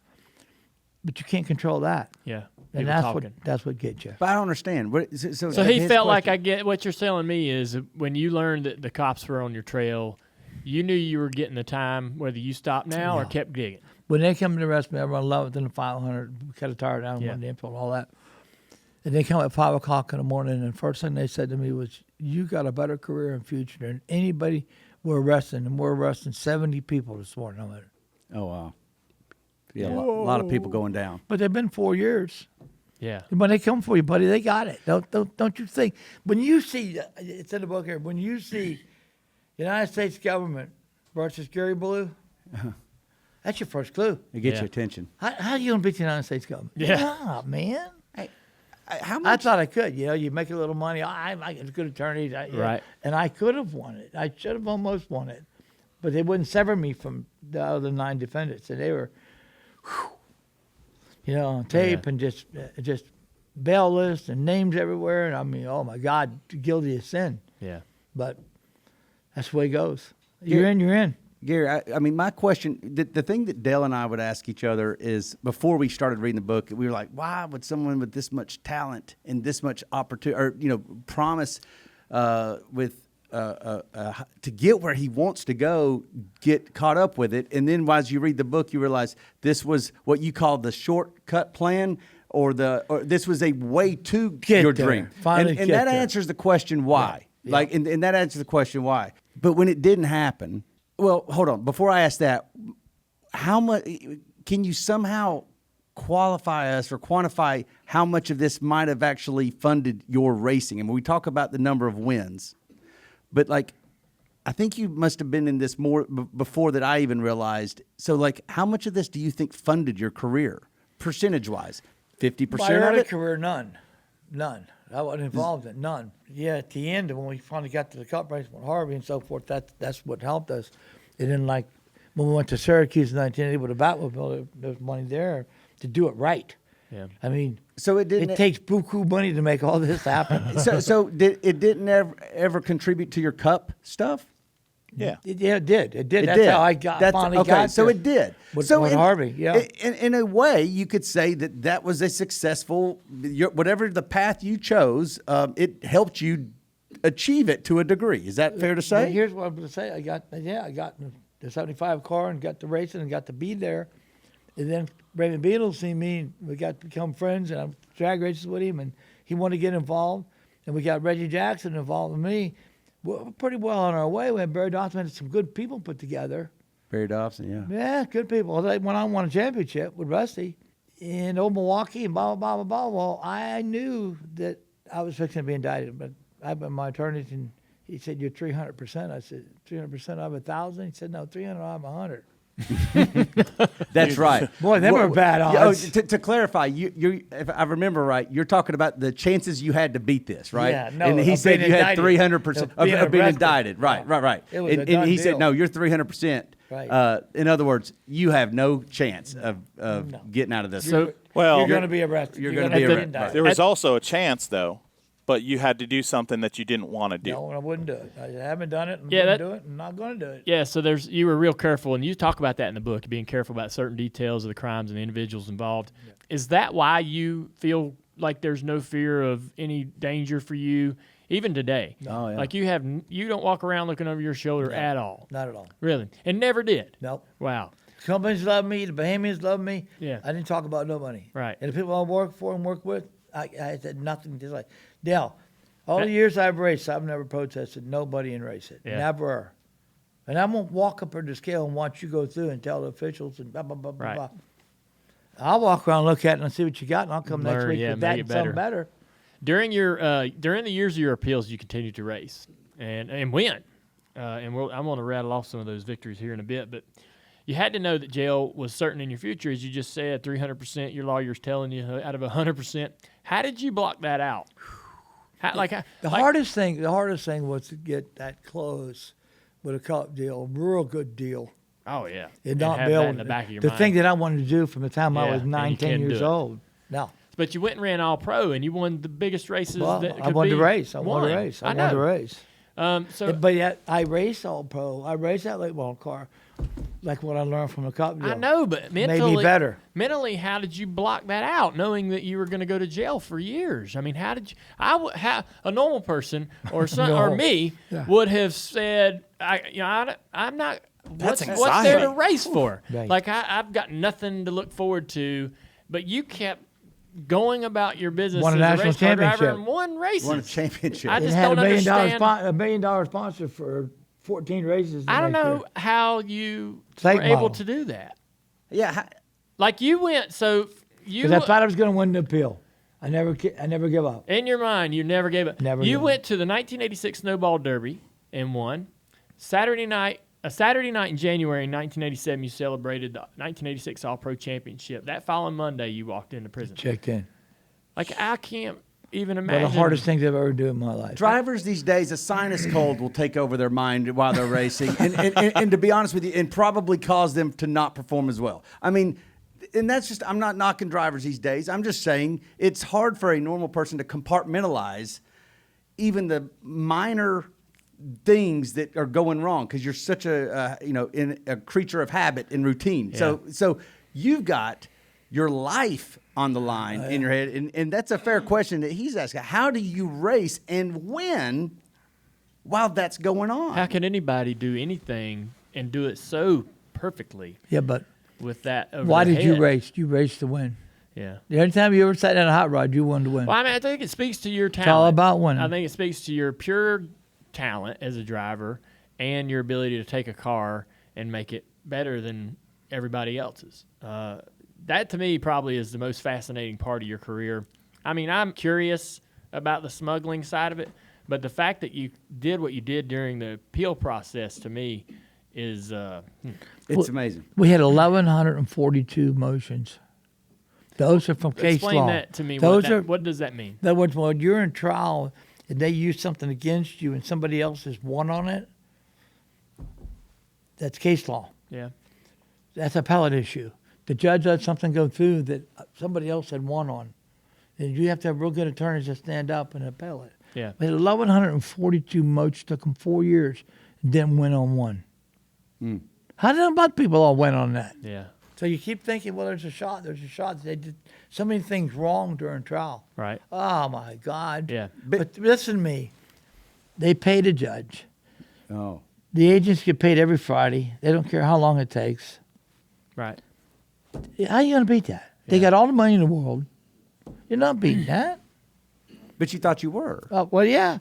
Speaker 2: But you can't control that.
Speaker 1: yeah,
Speaker 2: And
Speaker 1: people
Speaker 2: that's what gets you.
Speaker 3: But I don't understand.
Speaker 1: So he
Speaker 3: his
Speaker 1: felt like
Speaker 3: question-
Speaker 1: I get what you're telling me is when you learned that the cops were on your trail, you knew you were getting the time whether you stopped now or
Speaker 2: Yeah.
Speaker 1: kept digging.
Speaker 2: When they come to arrest me, I run 11th and 500, cut a tire down,
Speaker 1: Yeah.
Speaker 2: one infield, all that. And they come at 5 o'clock in the morning, and the first thing they said to me was, "You got a better career and future than anybody we're arresting, and we're arresting 70 people this morning." I'm like,
Speaker 3: Oh wow. Yeah, a lot of people going down.
Speaker 2: but they've been 4 years.
Speaker 1: Yeah.
Speaker 2: When they come for you, buddy, they got it. Don't you think? When you see, it's in the book here, when you see United States government versus Gary Balough, that's your first clue.
Speaker 3: It gets
Speaker 1: Yeah.
Speaker 3: your attention.
Speaker 2: How are you going to beat the United States government?
Speaker 1: Yeah.
Speaker 2: Nah, man.
Speaker 3: How
Speaker 2: I
Speaker 3: much?
Speaker 2: thought I could. You make a little money. I get good attorneys.
Speaker 1: Right.
Speaker 2: And I could have won it. I should have almost won it. But they wouldn't sever me from the other 9 defendants. And they were, on tape and just bail lists and names everywhere. And I mean, oh my God, guilty of sin.
Speaker 1: Yeah.
Speaker 2: But that's the way it goes. You're
Speaker 3: Yeah.
Speaker 2: in, you're in.
Speaker 3: Gary, I mean, my question, the thing that Dale and I would ask each other is, before we started reading the book, we were like, why would someone with this much talent and this much opportunity, or promise to get where he wants to go, get caught up with it? And then as you read the book, you realize this was what you call the shortcut plan, or this was a way to
Speaker 2: Get
Speaker 3: your
Speaker 2: there.
Speaker 3: dream.
Speaker 2: Finally
Speaker 3: and
Speaker 2: get
Speaker 3: that
Speaker 2: there.
Speaker 3: answers the question why.
Speaker 2: Yeah.
Speaker 3: Like, and that answers the question why. But when it didn't happen, well, hold on. Before I ask that, how much can you somehow qualify us or quantify how much of this might have actually funded your racing? I mean, we talk about the number of wins, but like, I think you must have been in this more before that I even realized. So, like, how much of this do you think funded your career, percentage-wise? 50%
Speaker 2: My
Speaker 3: of
Speaker 2: early
Speaker 3: it?
Speaker 2: career, none. I wasn't involved in none. Yeah, at the end, when we finally got to the cup race with Harvey and so forth, that's what helped us. And then, like, when we went to Syracuse in 1980 with a Batmobile, there's money there to do it right.
Speaker 1: Yeah.
Speaker 2: I mean,
Speaker 3: So it didn't.
Speaker 2: it takes buku money to make all this happen.
Speaker 3: So it didn't ever contribute to your cup stuff?
Speaker 4: Yeah.
Speaker 2: It did. It did.
Speaker 3: It
Speaker 2: That's
Speaker 3: did.
Speaker 2: how I finally got
Speaker 3: so
Speaker 2: there.
Speaker 3: it did.
Speaker 2: With
Speaker 3: so
Speaker 2: Harvey, yeah.
Speaker 3: In a way, you could say that was a successful, whatever the path you chose, it helped you achieve it to a degree. Is that fair to
Speaker 2: But
Speaker 3: say?
Speaker 2: here's what I'm going to say. I got in the 75 car and got to racing and got to be there. And then Raymond Beadle seen me, and we got to become friends, and I'm drag races with him, and he wanted to get involved. And we got Reggie Jackson involved with me. We're pretty well on our way. We had Barry Dawson, had some good people put together.
Speaker 3: Barry Dobson, yeah.
Speaker 2: Yeah, good people. Like when I won a championship with Rusty in Old Milwaukee and blah, blah, blah, blah, blah. Well, I knew that I was fixing to be indicted, but I went to my attorney, and he said, "You're 300%." I said, 300% of 1,000? He said, "No, 300 of 100."
Speaker 3: That's right.
Speaker 2: Boy, them are bad odds.
Speaker 3: To clarify, if I remember right, you're talking about the chances you had to beat this, right?
Speaker 2: Yeah, no,
Speaker 3: and he
Speaker 2: of
Speaker 3: said
Speaker 2: being
Speaker 3: you had
Speaker 2: indicted.
Speaker 3: 300%
Speaker 2: Of being
Speaker 3: of being
Speaker 2: arrested.
Speaker 3: indicted. Right,
Speaker 2: Yeah.
Speaker 3: right.
Speaker 2: It was a
Speaker 3: And
Speaker 2: done
Speaker 3: he said,
Speaker 2: deal.
Speaker 3: no, you're 300%.
Speaker 2: Right.
Speaker 3: In other words, you have no chance of
Speaker 2: No.
Speaker 3: getting out of this.
Speaker 1: So
Speaker 4: Well,
Speaker 2: you're going to be arrested.
Speaker 3: you're
Speaker 2: You're
Speaker 3: gonna
Speaker 2: going
Speaker 3: be
Speaker 2: to be
Speaker 3: arrested.
Speaker 2: indicted.
Speaker 4: There was also a chance, though, but you had to do something that you didn't want to do.
Speaker 2: No, I wouldn't do it. I haven't done it.
Speaker 1: Yeah,
Speaker 2: Wouldn't do it. I'm not going to do it.
Speaker 1: Yeah, so you were real careful, and you talk about that in the book, being careful about certain details of the crimes and the individuals involved. Yeah. Is that why you feel like there's no fear of any danger for you, even today?
Speaker 3: Oh, yeah.
Speaker 1: Like you don't walk around looking over your shoulder at all.
Speaker 2: Not at all.
Speaker 1: Really, and never did.
Speaker 2: Nope.
Speaker 1: Wow.
Speaker 2: Companies love me. The Bahamians love me.
Speaker 1: Yeah.
Speaker 2: I didn't talk about no money.
Speaker 1: Right.
Speaker 2: And the people I work for and work with, I said nothing. Just like, Dale, all the years I've raced, I've never protested nobody in race it.
Speaker 1: Yeah.
Speaker 2: Never. And I won't walk up to the scale and watch you go through and tell the officials and blah, blah, blah, blah,
Speaker 1: Right.
Speaker 2: blah. I'll walk around, look at it, and see what you got, and I'll come next
Speaker 1: Learn,
Speaker 2: week
Speaker 1: yeah,
Speaker 2: with
Speaker 1: make
Speaker 2: that
Speaker 1: it
Speaker 2: and something better.
Speaker 1: During the years of your appeals, you continued to race and win. I'm going to rattle off some of those victories here in a bit, but you had to know that jail was certain in your future, as you just said, 300%. Your lawyer's telling you out of 100%. How did you block that out?
Speaker 2: The hardest thing was to get that close with a cup deal, a real good deal,
Speaker 1: Oh yeah.
Speaker 2: You'd
Speaker 1: And
Speaker 2: not
Speaker 1: have
Speaker 2: be
Speaker 1: that
Speaker 2: able
Speaker 1: in the back of your
Speaker 2: the
Speaker 1: mind.
Speaker 2: thing that I wanted to do from the time I
Speaker 1: Yeah,
Speaker 2: was
Speaker 1: and
Speaker 2: 9,
Speaker 1: you
Speaker 2: 10
Speaker 1: couldn't
Speaker 2: years
Speaker 1: do it.
Speaker 2: old. No.
Speaker 1: But you went and ran all pro, and you won the biggest races.
Speaker 2: Well,
Speaker 1: that
Speaker 2: I
Speaker 1: could
Speaker 2: wanted
Speaker 1: be
Speaker 2: to race. I wanted
Speaker 1: won.
Speaker 2: to race. I
Speaker 1: know.
Speaker 2: wanted to race.
Speaker 1: So
Speaker 2: But yet I raced all pro. I raced that late model car, like what I learned from the Cup deal.
Speaker 1: I know, but
Speaker 2: Made
Speaker 1: mentally,
Speaker 2: me better.
Speaker 1: Mentally, how did you block that out, knowing that you were going to go to jail for years? I mean, how did you? A normal person or or me would have said, I'm not. What's there
Speaker 4: anxiety.
Speaker 1: to race for?
Speaker 2: Right.
Speaker 1: Like I've got nothing to look forward to, but you kept going about your business
Speaker 2: Won a
Speaker 1: as
Speaker 2: national
Speaker 1: race car driver
Speaker 2: championship.
Speaker 1: and won races.
Speaker 3: Won a championship.
Speaker 1: I
Speaker 2: It
Speaker 1: just
Speaker 2: had
Speaker 1: don't understand.
Speaker 2: $1 million sponsor for 14 races. the
Speaker 1: I don't
Speaker 2: next
Speaker 1: know
Speaker 2: year.
Speaker 1: how you
Speaker 2: Late
Speaker 1: were able
Speaker 2: model.
Speaker 1: to do that.
Speaker 3: Yeah.
Speaker 1: Like you went, so you
Speaker 2: Because I thought I was going to win the appeal. I never give up.
Speaker 1: in your mind, you never gave up.
Speaker 2: Never
Speaker 1: You
Speaker 2: gave up.
Speaker 1: went to the 1986 Snowball Derby and won. A Saturday night in January 1987, you celebrated the 1986 All Pro Championship. That following Monday, you walked into prison.
Speaker 2: Checked in.
Speaker 1: Like I can't even
Speaker 2: One
Speaker 1: imagine.
Speaker 2: of the hardest things I've ever done in my life.
Speaker 3: Drivers these days, a sinus cold will take over their mind while they're racing, and to be honest with you, and probably cause them to not perform as well. I mean, and that's just, I'm not knocking drivers these days. I'm just saying it's hard for a normal person to compartmentalize even the minor things that are going wrong because you're such a creature of habit and routine.
Speaker 1: Yeah.
Speaker 3: So you've got your life on the line in your head, and that's a fair question that he's asking. How do you race and win while that's going on?
Speaker 1: How can anybody do anything and do it so perfectly
Speaker 2: Yeah, but
Speaker 1: with that over
Speaker 2: why
Speaker 1: their
Speaker 2: did you
Speaker 1: head?
Speaker 2: race? You raced to win.
Speaker 1: Yeah.
Speaker 2: The only time you ever sat down a hot rod, you won to win.
Speaker 1: Well, I mean, I think it speaks to your talent.
Speaker 2: It's all about winning.
Speaker 1: I think it speaks to your pure talent as a driver and your ability to take a car and make it better than everybody else's. That, to me, probably is the most fascinating part of your career. I mean, I'm curious about the smuggling side of it, but the fact that you did what you did during the appeal process, to me, is
Speaker 3: It's amazing.
Speaker 2: We had 1,142 motions. Those are from case law.
Speaker 1: explain that to me. What does that mean?
Speaker 2: That was when you're in trial and they use something against you and somebody else has won on it. That's case law.
Speaker 1: Yeah.
Speaker 2: That's a appellate issue. The judge let something go through that somebody else had won on. And you have to have real good attorneys to stand up and appel it.
Speaker 1: Yeah.
Speaker 2: We had 1,142 motions, took them 4 years, and didn't win on one. How did about people all win on that?
Speaker 1: Yeah.
Speaker 2: So you keep thinking, well, there's a shot. They did so many things wrong during trial.
Speaker 1: Right.
Speaker 2: Oh, my God.
Speaker 1: Yeah.
Speaker 2: But listen to me. They paid a judge.
Speaker 3: Oh.
Speaker 2: The agents get paid every Friday. They don't care how long it takes.
Speaker 1: Right.
Speaker 2: How are you going to beat that? They got all the money in the world. You're not beating that.
Speaker 3: But you thought you were.
Speaker 2: Oh, well, yeah.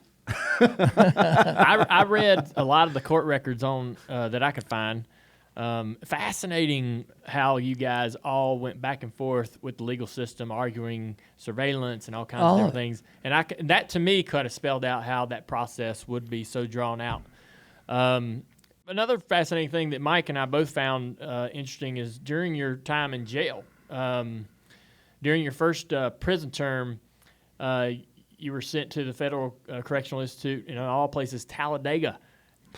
Speaker 1: I read a lot of the court records on that I could find. Fascinating how you guys all went back and forth with the legal system, arguing surveillance and all kinds of different things. And that to me kind of spelled out how that process would be so drawn out. Another fascinating thing that Mike and I both found interesting is during your time in jail, during your first prison term, you were sent to the Federal Correctional Institute in all places, Talladega,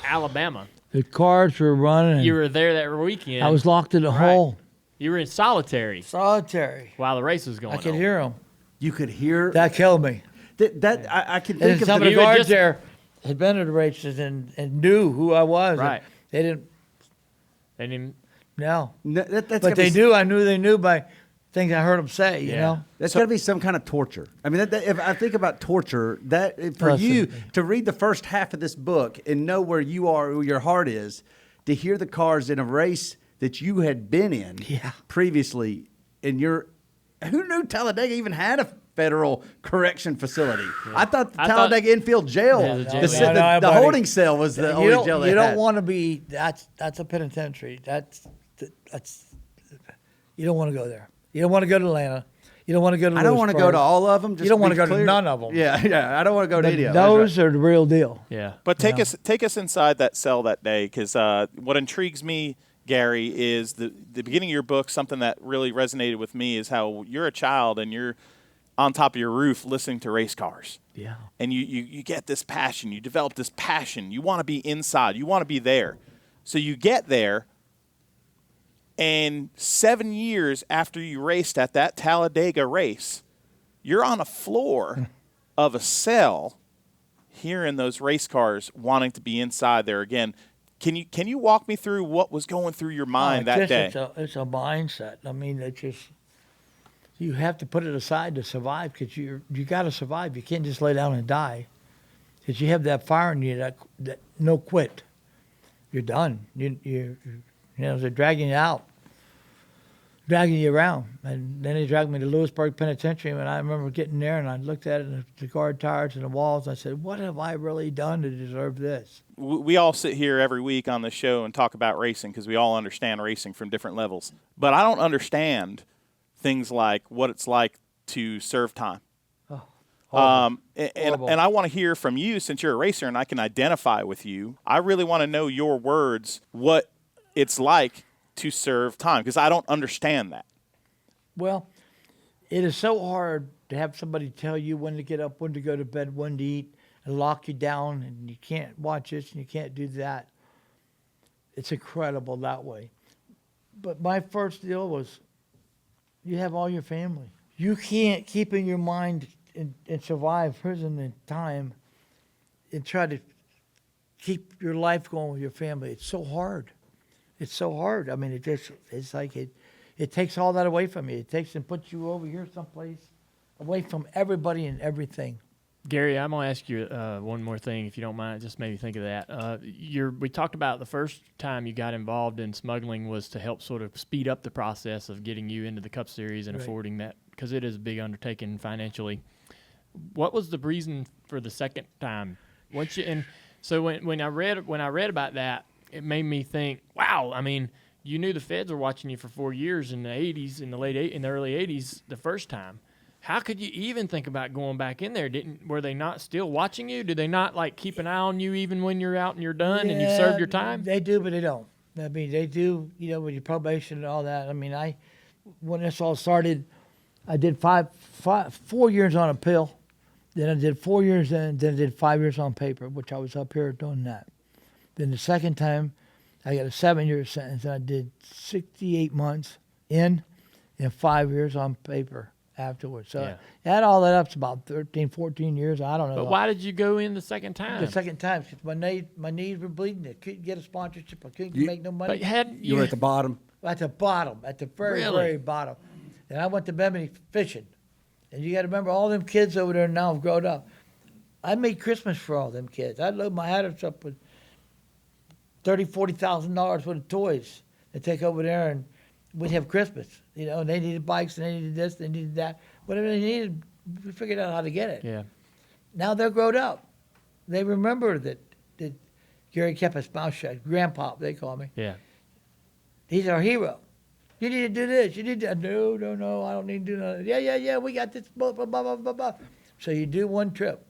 Speaker 1: Alabama.
Speaker 2: The cars were running.
Speaker 1: You were there that weekend.
Speaker 2: I was locked in a hole.
Speaker 1: You were in solitary
Speaker 2: Solitary.
Speaker 1: while the race was going on.
Speaker 2: I could hear them.
Speaker 3: You could hear
Speaker 2: That killed me.
Speaker 3: I can
Speaker 2: And
Speaker 3: think of
Speaker 2: some of
Speaker 3: the
Speaker 2: the
Speaker 1: would
Speaker 2: guards
Speaker 1: just-
Speaker 2: there had been to the races and knew who I was.
Speaker 1: Right.
Speaker 2: They didn't.
Speaker 1: They didn't.
Speaker 2: No.
Speaker 3: that's
Speaker 2: But
Speaker 3: gotta
Speaker 2: they
Speaker 3: be,
Speaker 2: knew. I knew they knew by things I heard them say. You
Speaker 1: Yeah.
Speaker 2: know.
Speaker 3: That's got to be some kind of torture. I mean, if I think about torture, that for
Speaker 2: Listen.
Speaker 3: you to read the first half of this book and know where you are, where your heart is, to hear the cars in a race that you had been in previously, and who knew Talladega even had a federal correction facility? I thought the
Speaker 1: I
Speaker 3: Talladega infield jail,
Speaker 1: Yeah, the jail,
Speaker 3: the,
Speaker 1: yeah.
Speaker 3: the, the
Speaker 2: buddy.
Speaker 3: holding cell was the only jail they
Speaker 2: You
Speaker 3: had.
Speaker 2: don't want to be. That's a penitentiary. That's. You don't want to go there. You don't want to go to Atlanta. You don't want to go to.
Speaker 3: I don't want to go to all of them. Just
Speaker 2: You don't want to
Speaker 3: be
Speaker 2: go to
Speaker 3: clear.
Speaker 2: none of them.
Speaker 3: Yeah. I don't want to go to
Speaker 2: But
Speaker 3: any of them.
Speaker 2: those are the real deal.
Speaker 1: Yeah.
Speaker 4: But take us inside that cell that day, because what intrigues me, Gary, is the beginning of your book. Something that really resonated with me is how you're a child and you're on top of your roof listening to race cars.
Speaker 2: Yeah.
Speaker 4: And you get this passion. You develop this passion. You want to be inside. You want to be there. So you get there, And 7 years after you raced at that Talladega race, you're on a floor of a cell hearing those race cars wanting to be inside there again. Can you walk me through what was going through your mind that day?
Speaker 2: It's a mindset. I mean, it's just you have to put it aside to survive because you got to survive. You can't just lay down and die because you have that fire in you that no quit. You're done. They're dragging you out, dragging you around, and then they dragged me to Lewisburg Penitentiary. And I remember getting there and I looked at it and the guard tires and the walls. And I said, "What have I really done to deserve this?"
Speaker 4: We all sit here every week on the show and talk about racing because we all understand racing from different levels. But I don't understand things like what it's like to serve time. And I want to hear from you, since you're a racer and I can identify with you. I really want to know your words, what it's like to serve time, because I don't understand that.
Speaker 2: Well, it is so hard to have somebody tell you when to get up, when to go to bed, when to eat, and lock you down, and you can't watch this and you can't do that. It's incredible that way. But my first deal was you have all your family. You can't keep in your mind and survive prison and time and try to keep your life going with your family. It's so hard. It's so hard. I mean, it's like it takes all that away from you. It takes and puts you over here someplace away from everybody and everything.
Speaker 1: Gary, I'm going to ask you one more thing, if you don't mind. It just made me think of that. We talked about the first time you got involved in smuggling was to help sort of speed up the process of getting you into the Cup Series and affording that, because it is a big undertaking financially. What was the reason for the second time? So when I read about that, it made me think, wow. I mean, you knew the feds were watching you for 4 years in the '80s, in the early '80s, the first time. How could you even think about going back in there? Were they not still watching you? Did they not keep an eye on you even when you're out and you're done and you've served your time?
Speaker 2: They do, but they don't. I mean, they do, with your probation and all that. I mean, when this all started, I did 4 years on appeal. Then I did 4 years then I did 5 years on paper, which I was up here doing that. Then the second time, I got a 7-year sentence, and I did 68 months in and 5 years on paper afterwards. So add all that up, it's about 13, 14 years. I don't know.
Speaker 1: But why did you go in the second time?
Speaker 2: The second time, because my knees were bleeding. I couldn't get a sponsorship. I couldn't make no money.
Speaker 1: But
Speaker 3: You were at the bottom.
Speaker 2: At the bottom, at the very, very bottom. And I went to Bimini fishing. And you got to remember, all them kids over there now have grown up. I made Christmas for all them kids. I'd load my address up with $30,000, $40,000 worth of toys to take over there, and we'd have Christmas. And they needed bikes, and they needed this, they needed that. Whatever they needed, we figured out how to get it.
Speaker 1: Yeah.
Speaker 2: Now they're grown up. They remember that Gary kept his mouth shut. Grandpa, they call me.
Speaker 1: Yeah.
Speaker 2: He's our hero. You need to do this. You need to. No, I don't need to do that. Yeah, we got this. Blah, blah, blah, blah, blah. So you do one trip.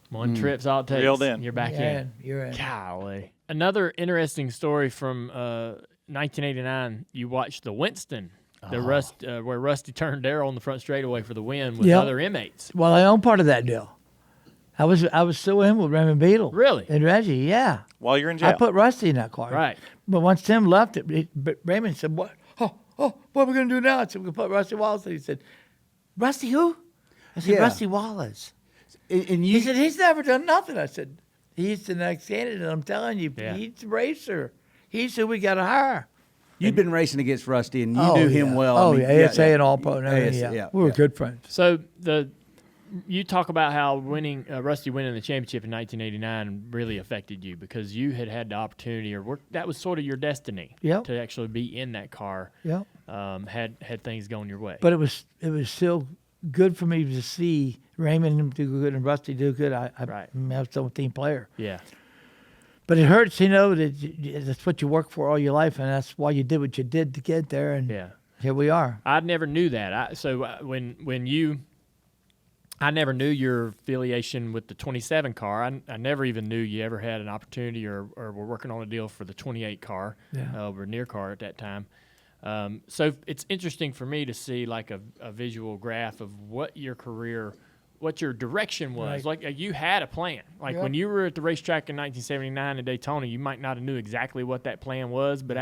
Speaker 1: One trip's all it takes.
Speaker 4: Reeled in.
Speaker 1: You're back in.
Speaker 2: You're in.
Speaker 1: Golly. Another interesting story from 1989, you watched the Winston, where Rusty turned Darrell on the front straightaway for the win with other inmates.
Speaker 2: Well, I own part of that deal. I was still in with Raymond Beadle.
Speaker 1: Really?
Speaker 2: And Reggie, yeah.
Speaker 4: While you're in jail.
Speaker 2: I put Rusty in that car.
Speaker 1: Right.
Speaker 2: But once Tim left it, Raymond said, "What? Oh, what are we going to do now?" I said, "We can put Rusty Wallace." He said, "Rusty who?" I said, "Rusty Wallace."
Speaker 3: And
Speaker 2: He said, "He's never done nothing." I said, "He's the next candidate. I'm telling you, he's the racer. He's who we got to hire."
Speaker 3: you'd been racing against Rusty, and you knew him well.
Speaker 2: Oh,
Speaker 3: I mean,
Speaker 2: ASA and all pro and everything.
Speaker 3: ASA,
Speaker 2: We were good friends.
Speaker 1: So you talk about how Rusty winning the championship in 1989 really affected you because you had the opportunity, that was sort of your destiny to actually be in that car.
Speaker 2: Yeah.
Speaker 1: Had things going your way.
Speaker 2: But it was still good for me to see Raymond do good and Rusty do good. I was still a team player.
Speaker 1: Yeah.
Speaker 2: But it hurts, that that's what you work for all your life, and that's why you did what you did to get there. And here we are.
Speaker 1: I never knew that. I never knew your affiliation with the 27 car. I never even knew you ever had an opportunity or were working on a deal for the 28 car, or near car at that time. So it's interesting for me to see like a visual graph of what your career what your direction was.
Speaker 2: Right.
Speaker 1: Like you had a plan. Like
Speaker 2: Yep.
Speaker 1: when you were at the racetrack in 1979 in Daytona, you might not have knew exactly what that plan was, but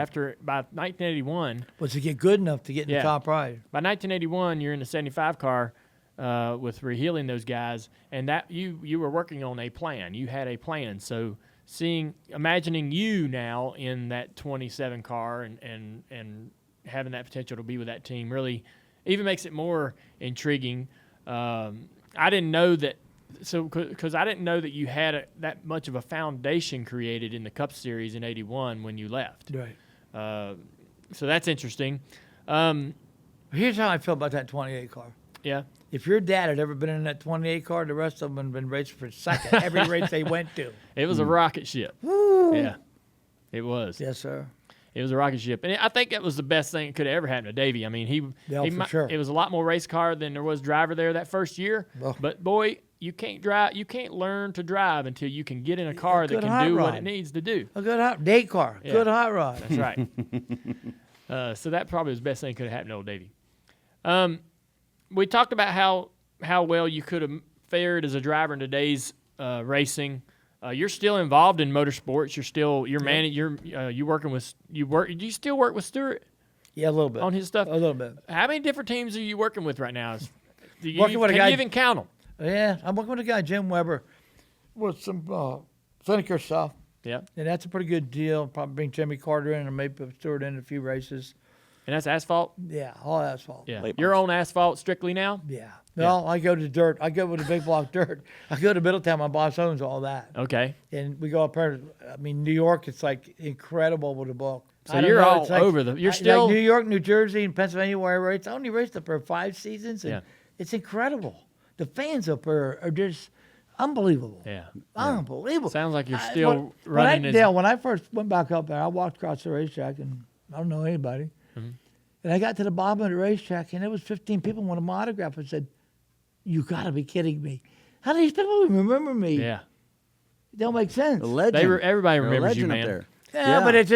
Speaker 1: by 1981,
Speaker 2: Was to get good enough to get in
Speaker 1: Yeah.
Speaker 2: the top right.
Speaker 1: by 1981, you're in the 75 car with rehealing those guys, and that you were working on a plan. You had a plan. So imagining you now in that 27 car and having that potential to be with that team really even makes it more intriguing. I didn't know that, because I didn't know that you had that much of a foundation created in the Cup Series in '81 when you left.
Speaker 2: Right.
Speaker 1: So that's interesting.
Speaker 2: Here's how I feel about that 28 car.
Speaker 1: Yeah.
Speaker 2: If your dad had ever been in that 28 car, the rest of them had been racing for second every race they went to.
Speaker 1: It was a rocket ship.
Speaker 2: Woo.
Speaker 1: Yeah, it was.
Speaker 2: Yes, sir.
Speaker 1: It was a rocket ship, and I think that was the best thing that could have ever happened to Davey. I mean,
Speaker 2: For sure.
Speaker 1: It was a lot more race car than there was driver there that first year.
Speaker 2: Oh.
Speaker 1: But boy, you can't drive. You can't learn to drive until you can get in a car that
Speaker 2: good
Speaker 1: can
Speaker 2: hot
Speaker 1: do what
Speaker 2: rod.
Speaker 1: it needs to do.
Speaker 2: A good hot date car.
Speaker 1: Yeah.
Speaker 2: Good hot rod.
Speaker 1: That's right. So that probably was the best thing that could have happened to old Davey. We talked about how well you could have fared as a driver in today's racing. You're still involved in motorsports. You still work with Stewart
Speaker 2: Yeah, a little bit.
Speaker 1: on his stuff.
Speaker 2: A little bit.
Speaker 1: How many different teams are you working with right now? Can
Speaker 2: Working with a guy-
Speaker 1: you even count them?
Speaker 2: Yeah, I'm working with a guy, Jim Weber, with some Seneca stuff.
Speaker 1: Yeah,
Speaker 2: And that's a pretty good deal. Probably bring Jimmy Carter in and maybe put Stewart in a few races.
Speaker 1: and that's asphalt.
Speaker 2: Yeah, all asphalt.
Speaker 1: Yeah,
Speaker 4: Late
Speaker 1: you're
Speaker 4: models.
Speaker 1: on asphalt strictly now.
Speaker 2: Yeah. No, I go to dirt. I go with the big block dirt. I go to Middletown. My boss owns all that.
Speaker 1: Okay,
Speaker 2: And we go up there. I mean, New York, it's like incredible with the book.
Speaker 1: So
Speaker 2: I don't
Speaker 1: you're
Speaker 2: know,
Speaker 1: all
Speaker 2: it's like-
Speaker 1: over You're
Speaker 2: like
Speaker 1: still.
Speaker 2: New York, New Jersey, and Pennsylvania where I raced. I only raced up there 5 seasons. And
Speaker 1: Yeah.
Speaker 2: It's incredible. The fans up there are just unbelievable.
Speaker 1: Yeah.
Speaker 2: Unbelievable.
Speaker 1: Sounds like you're
Speaker 2: I-
Speaker 1: still
Speaker 2: when
Speaker 1: running as.
Speaker 2: Dale, when I first went back up there, I walked across the racetrack and I don't know anybody.
Speaker 1: Mm-hmm.
Speaker 2: And I got to the bottom of the racetrack and there was 15 people wanted my autograph and said, "You got to be kidding me. How do these people remember me?
Speaker 1: Yeah,
Speaker 2: It don't make sense."
Speaker 3: A legend.
Speaker 1: everybody
Speaker 3: You're a
Speaker 1: remembers you,
Speaker 3: legend up
Speaker 1: man.
Speaker 3: there.
Speaker 2: Yeah, but it's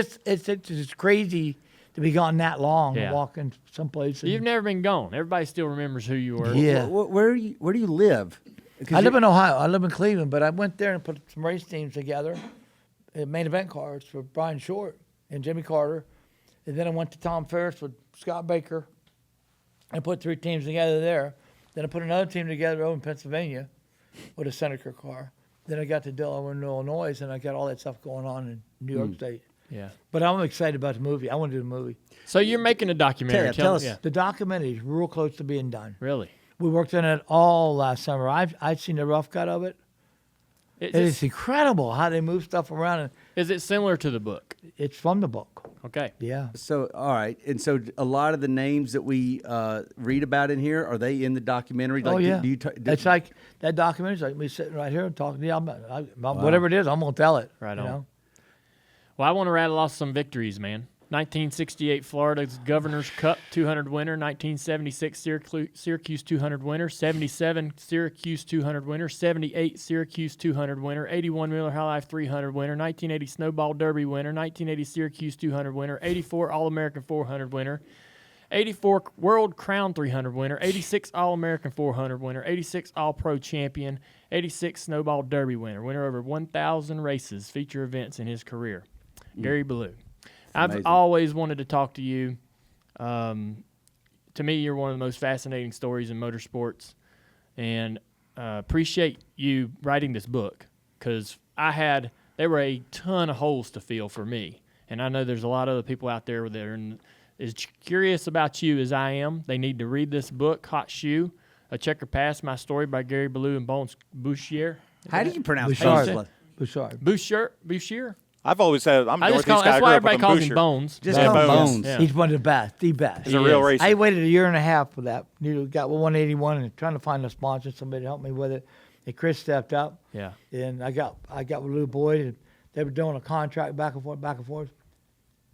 Speaker 2: just crazy to be gone that long
Speaker 1: Yeah.
Speaker 2: and walking someplace. And
Speaker 1: You've never been gone. Everybody still remembers who you were.
Speaker 2: Yeah.
Speaker 3: Where do you live? 'Cause
Speaker 2: I live
Speaker 3: you-
Speaker 2: in Ohio. I live in Cleveland, but I went there and put some race teams together, main event cars for Brian Short and Jimmy Carter, and then I went to Tom Ferris with Scott Baker, and put 3 teams together there. Then I put another team together over in Pennsylvania with a Seneca car. Then I got to Delaware, Illinois, and I got all that stuff going on in New York State.
Speaker 1: Yeah.
Speaker 2: But I'm excited about the movie. I want to do the movie.
Speaker 1: So you're making a documentary.
Speaker 3: Tell us.
Speaker 1: Yeah.
Speaker 2: The documentary is real close to being done.
Speaker 1: Really.
Speaker 2: We worked on it all last summer. I've seen the rough cut of it.
Speaker 1: It's
Speaker 2: It's incredible how they move stuff around, and
Speaker 1: is it similar to the book?
Speaker 2: it's from the book.
Speaker 1: Okay.
Speaker 2: Yeah.
Speaker 3: So, all right. And so a lot of the names that we read about in here, are they in the documentary? Like,
Speaker 2: Oh yeah.
Speaker 3: Do you
Speaker 2: It's like that documentary's like me sitting right here and talking to you. Whatever it is, I'm gonna tell it.
Speaker 1: Right
Speaker 2: you
Speaker 1: on.
Speaker 2: know?
Speaker 1: Well, I want to rattle off some victories, man. 1968 Florida's Governor's Cup 200 winner, 1976 Syracuse 200 winner, 77 Syracuse 200 winner, 78 Syracuse 200 winner, 81 Miller High Life 300 winner, 1980 Snowball Derby winner, 1980 Syracuse 200 winner, 84 All-American 400 winner, 84 World Crown 300 winner, 86 All-American 400 winner, 86 All-Pro champion, 86 Snowball Derby winner over 1,000 races, feature events in his career. Gary Balough. I've
Speaker 3: amazing.
Speaker 1: always wanted to talk to you. To me, you're one of the most fascinating stories in motorsports, and appreciate you writing this book because there were a ton of holes to fill for me, and I know there's a lot of other people out there that are as curious about you as I am. They need to read this book, Hot Shoe, A Checker Pass, My Story by Gary Balough and Bones Bouchier.
Speaker 3: How do you pronounce
Speaker 2: Bouchard.
Speaker 3: Bouchard?
Speaker 2: Bouchard.
Speaker 1: Bouchier?
Speaker 4: I've always said I'm a
Speaker 1: I just
Speaker 4: Northeast guy.
Speaker 1: that's
Speaker 4: I
Speaker 1: why
Speaker 4: grew up
Speaker 1: everybody
Speaker 4: with
Speaker 1: calls
Speaker 4: Boucher.
Speaker 1: him Bones.
Speaker 3: Just
Speaker 4: Yeah,
Speaker 3: call him
Speaker 4: Bones.
Speaker 3: Bones.
Speaker 1: Yeah.
Speaker 2: He's one of the best.
Speaker 4: He's a real
Speaker 1: is.
Speaker 4: racer.
Speaker 2: I waited a year and a half for that. You got 181 and trying to find a sponsor, somebody to help me with it. And Chris stepped up.
Speaker 1: Yeah.
Speaker 2: And I got with Lou Boyd, and they were doing a contract back and forth.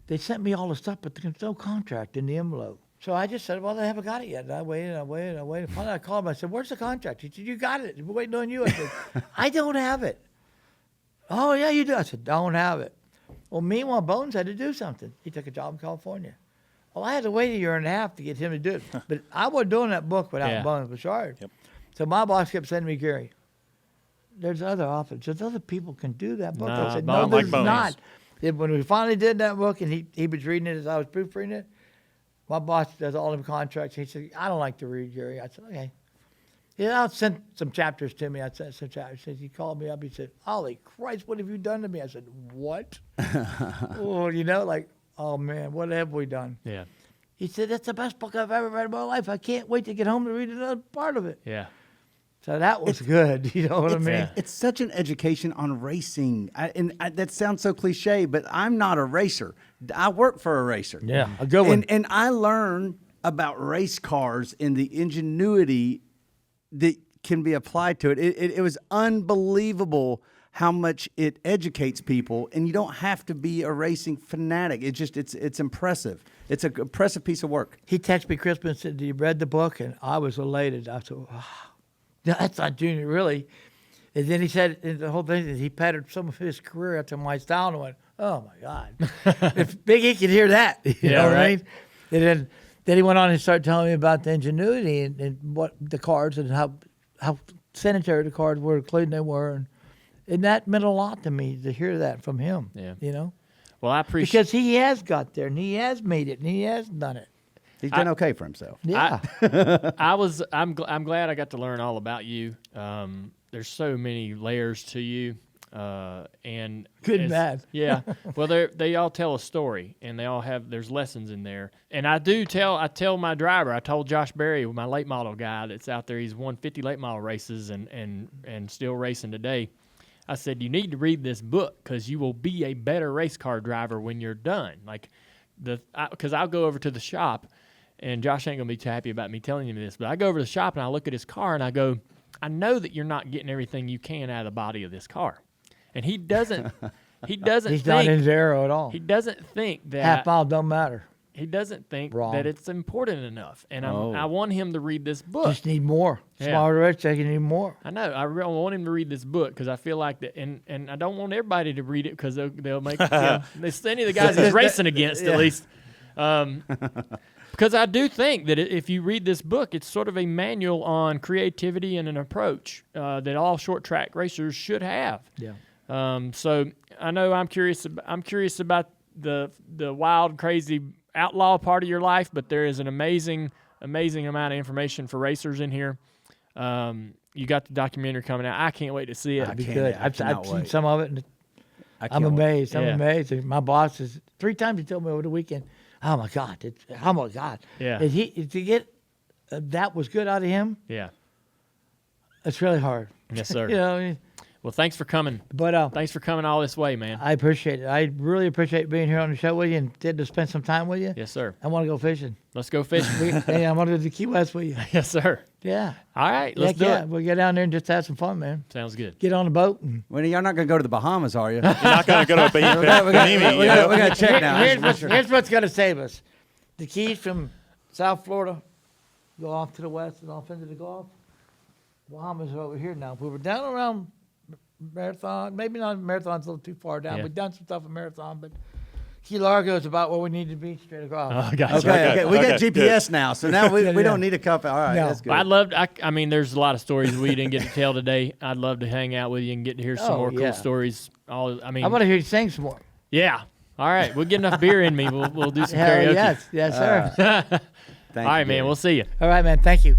Speaker 2: They sent me all the stuff, but there's no contract in the envelope. So I just said, well, they haven't got it yet. And I waited. Finally, I called him. I said, where's the contract? He said, you got it. We're waiting on you. I said, I don't have it. Oh, yeah, you do. I said, don't have it. Well, meanwhile, Bones had to do something. He took a job in California. Well, I had to wait a year and a half to get him to do it. But I wasn't doing that book without
Speaker 1: Yeah.
Speaker 2: Bones Bouchard.
Speaker 4: Yep.
Speaker 2: So my boss kept sending me, Gary, there's other authors. There's other people can do that book. I said, no,
Speaker 4: like
Speaker 2: there's
Speaker 4: bones.
Speaker 2: not. And when we finally did that book, and he was reading it as I was proofreading it, my boss does all them contracts. He said, I don't like to read, Gary. I said, okay. Yeah, I'll send some chapters to me. I sent some chapters. He called me up. He said, holy Christ, what have you done to me? I said, what? Oh, you know, like, oh, man, what have we done?
Speaker 1: Yeah.
Speaker 2: He said, that's the best book I've ever read in my life. I can't wait to get home to read another part of it.
Speaker 1: Yeah.
Speaker 2: So that was good. You know what I mean?
Speaker 1: Yeah.
Speaker 3: It's such an education on racing. That sounds so cliche, but I'm not a racer. I work for a racer.
Speaker 2: Yeah, a good one.
Speaker 3: And I learn about race cars and the ingenuity that can be applied to it. It was unbelievable how much it educates people, and you don't have to be a racing fanatic. It's impressive. It's an impressive piece of work.
Speaker 2: He texted me Christmas and said, you read the book? And I was elated. I said, wow. That's not Junior, really. And then he said, and the whole thing is he patterned some of his career after my style, and I went, oh my God. If Big E could hear that, you know what I mean? And then he went on and started telling me about the ingenuity and what the cards and how sanitary the cards were, including they were. And that meant a lot to me to hear that from him.
Speaker 1: Yeah.
Speaker 2: You know?
Speaker 1: Well, I appreciate
Speaker 2: Because he has got there and he has made it and he has done it.
Speaker 3: He's done okay for himself.
Speaker 2: Yeah.
Speaker 1: I'm glad I got to learn all about you. There's so many layers to you, and
Speaker 2: Good and bad.
Speaker 1: Yeah. Well, they all tell a story, and they all there's lessons in there. And I tell my driver. I told Josh Berry, my late model guy that's out there. He's won 50 late model races and still racing today. I said, you need to read this book because you will be a better race car driver when you're done. Like because I'll go over to the shop. And Josh ain't going to be too happy about me telling him this, but I go over to the shop and I look at his car and I go, I know that you're not getting everything you can out of the body of this car. And he doesn't
Speaker 2: He's
Speaker 1: think,
Speaker 2: not in zero at all.
Speaker 1: he doesn't think that
Speaker 2: Half mile don't matter.
Speaker 1: he doesn't think
Speaker 2: Wrong.
Speaker 1: that it's important enough. And I want him to read this book.
Speaker 2: Just need more.
Speaker 1: Yeah.
Speaker 2: Smaller race, you need more.
Speaker 1: I know. I really want him to read this book because I feel like that, and I don't want everybody to read it because they'll make any of the guys he's racing against at least. Because I do think that if you read this book, it's sort of a manual on creativity and an approach that all short track racers should have.
Speaker 2: Yeah.
Speaker 1: So I know I'm curious about the wild, crazy outlaw part of your life, but there is an amazing amount of information for racers in here. You got the documentary coming out. I can't wait to see it.
Speaker 2: It'd be good. I've seen some of it, and I'm
Speaker 3: can't wait.
Speaker 2: amazed. I'm amazed. My boss is 3 times he told me over the weekend, oh my God, oh my God.
Speaker 1: Yeah.
Speaker 2: And to get that was good out of him,
Speaker 1: Yeah.
Speaker 2: it's really hard.
Speaker 1: Yes, sir.
Speaker 2: You know what I mean?
Speaker 1: Well, thanks for coming.
Speaker 2: But
Speaker 1: Thanks for coming all this way, man.
Speaker 2: I appreciate it. I really appreciate being here on the show with you and getting to spend some time with you.
Speaker 1: Yes, sir.
Speaker 2: I want to go fishing.
Speaker 1: Let's go fishing.
Speaker 2: Hey, I want to go to Key West with you.
Speaker 1: Yes, sir.
Speaker 2: Yeah.
Speaker 1: All right, let's do it.
Speaker 2: We'll get down there and just have some fun, man.
Speaker 1: Sounds good.
Speaker 2: Get on the boat. And
Speaker 3: Well, you're not going to go to the Bahamas, are you?
Speaker 4: You're not going to go to a
Speaker 3: we got to check now.
Speaker 2: Here's what's going to save us. The Keys from South Florida go off to the west and off into the Gulf. Bahamas are over here now. We were down around Marathon. Maybe not Marathon's a little too far down.
Speaker 1: Yeah.
Speaker 2: We've done some stuff in Marathon, but Key Largo is about where we need to be straight across.
Speaker 1: Oh, gotcha.
Speaker 3: Okay. We got
Speaker 4: Okay,
Speaker 3: GPS now, so now we
Speaker 2: Yeah.
Speaker 3: don't need a cup. All right,
Speaker 2: No.
Speaker 3: that's good.
Speaker 1: Well, I'd love to, I mean, there's a lot of stories we didn't get to tell today. I'd love to hang out with you and get to hear some
Speaker 2: Oh,
Speaker 1: more
Speaker 2: yeah.
Speaker 1: cool stories. I mean,
Speaker 2: I want to hear you sing some more.
Speaker 1: yeah. All right. We'll get enough beer in me. We'll do some
Speaker 2: Hell
Speaker 1: karaoke.
Speaker 2: yes, sir.
Speaker 3: Thank
Speaker 1: All right,
Speaker 3: you,
Speaker 1: man.
Speaker 3: Gary.
Speaker 1: We'll see you.
Speaker 2: All right, man. Thank you.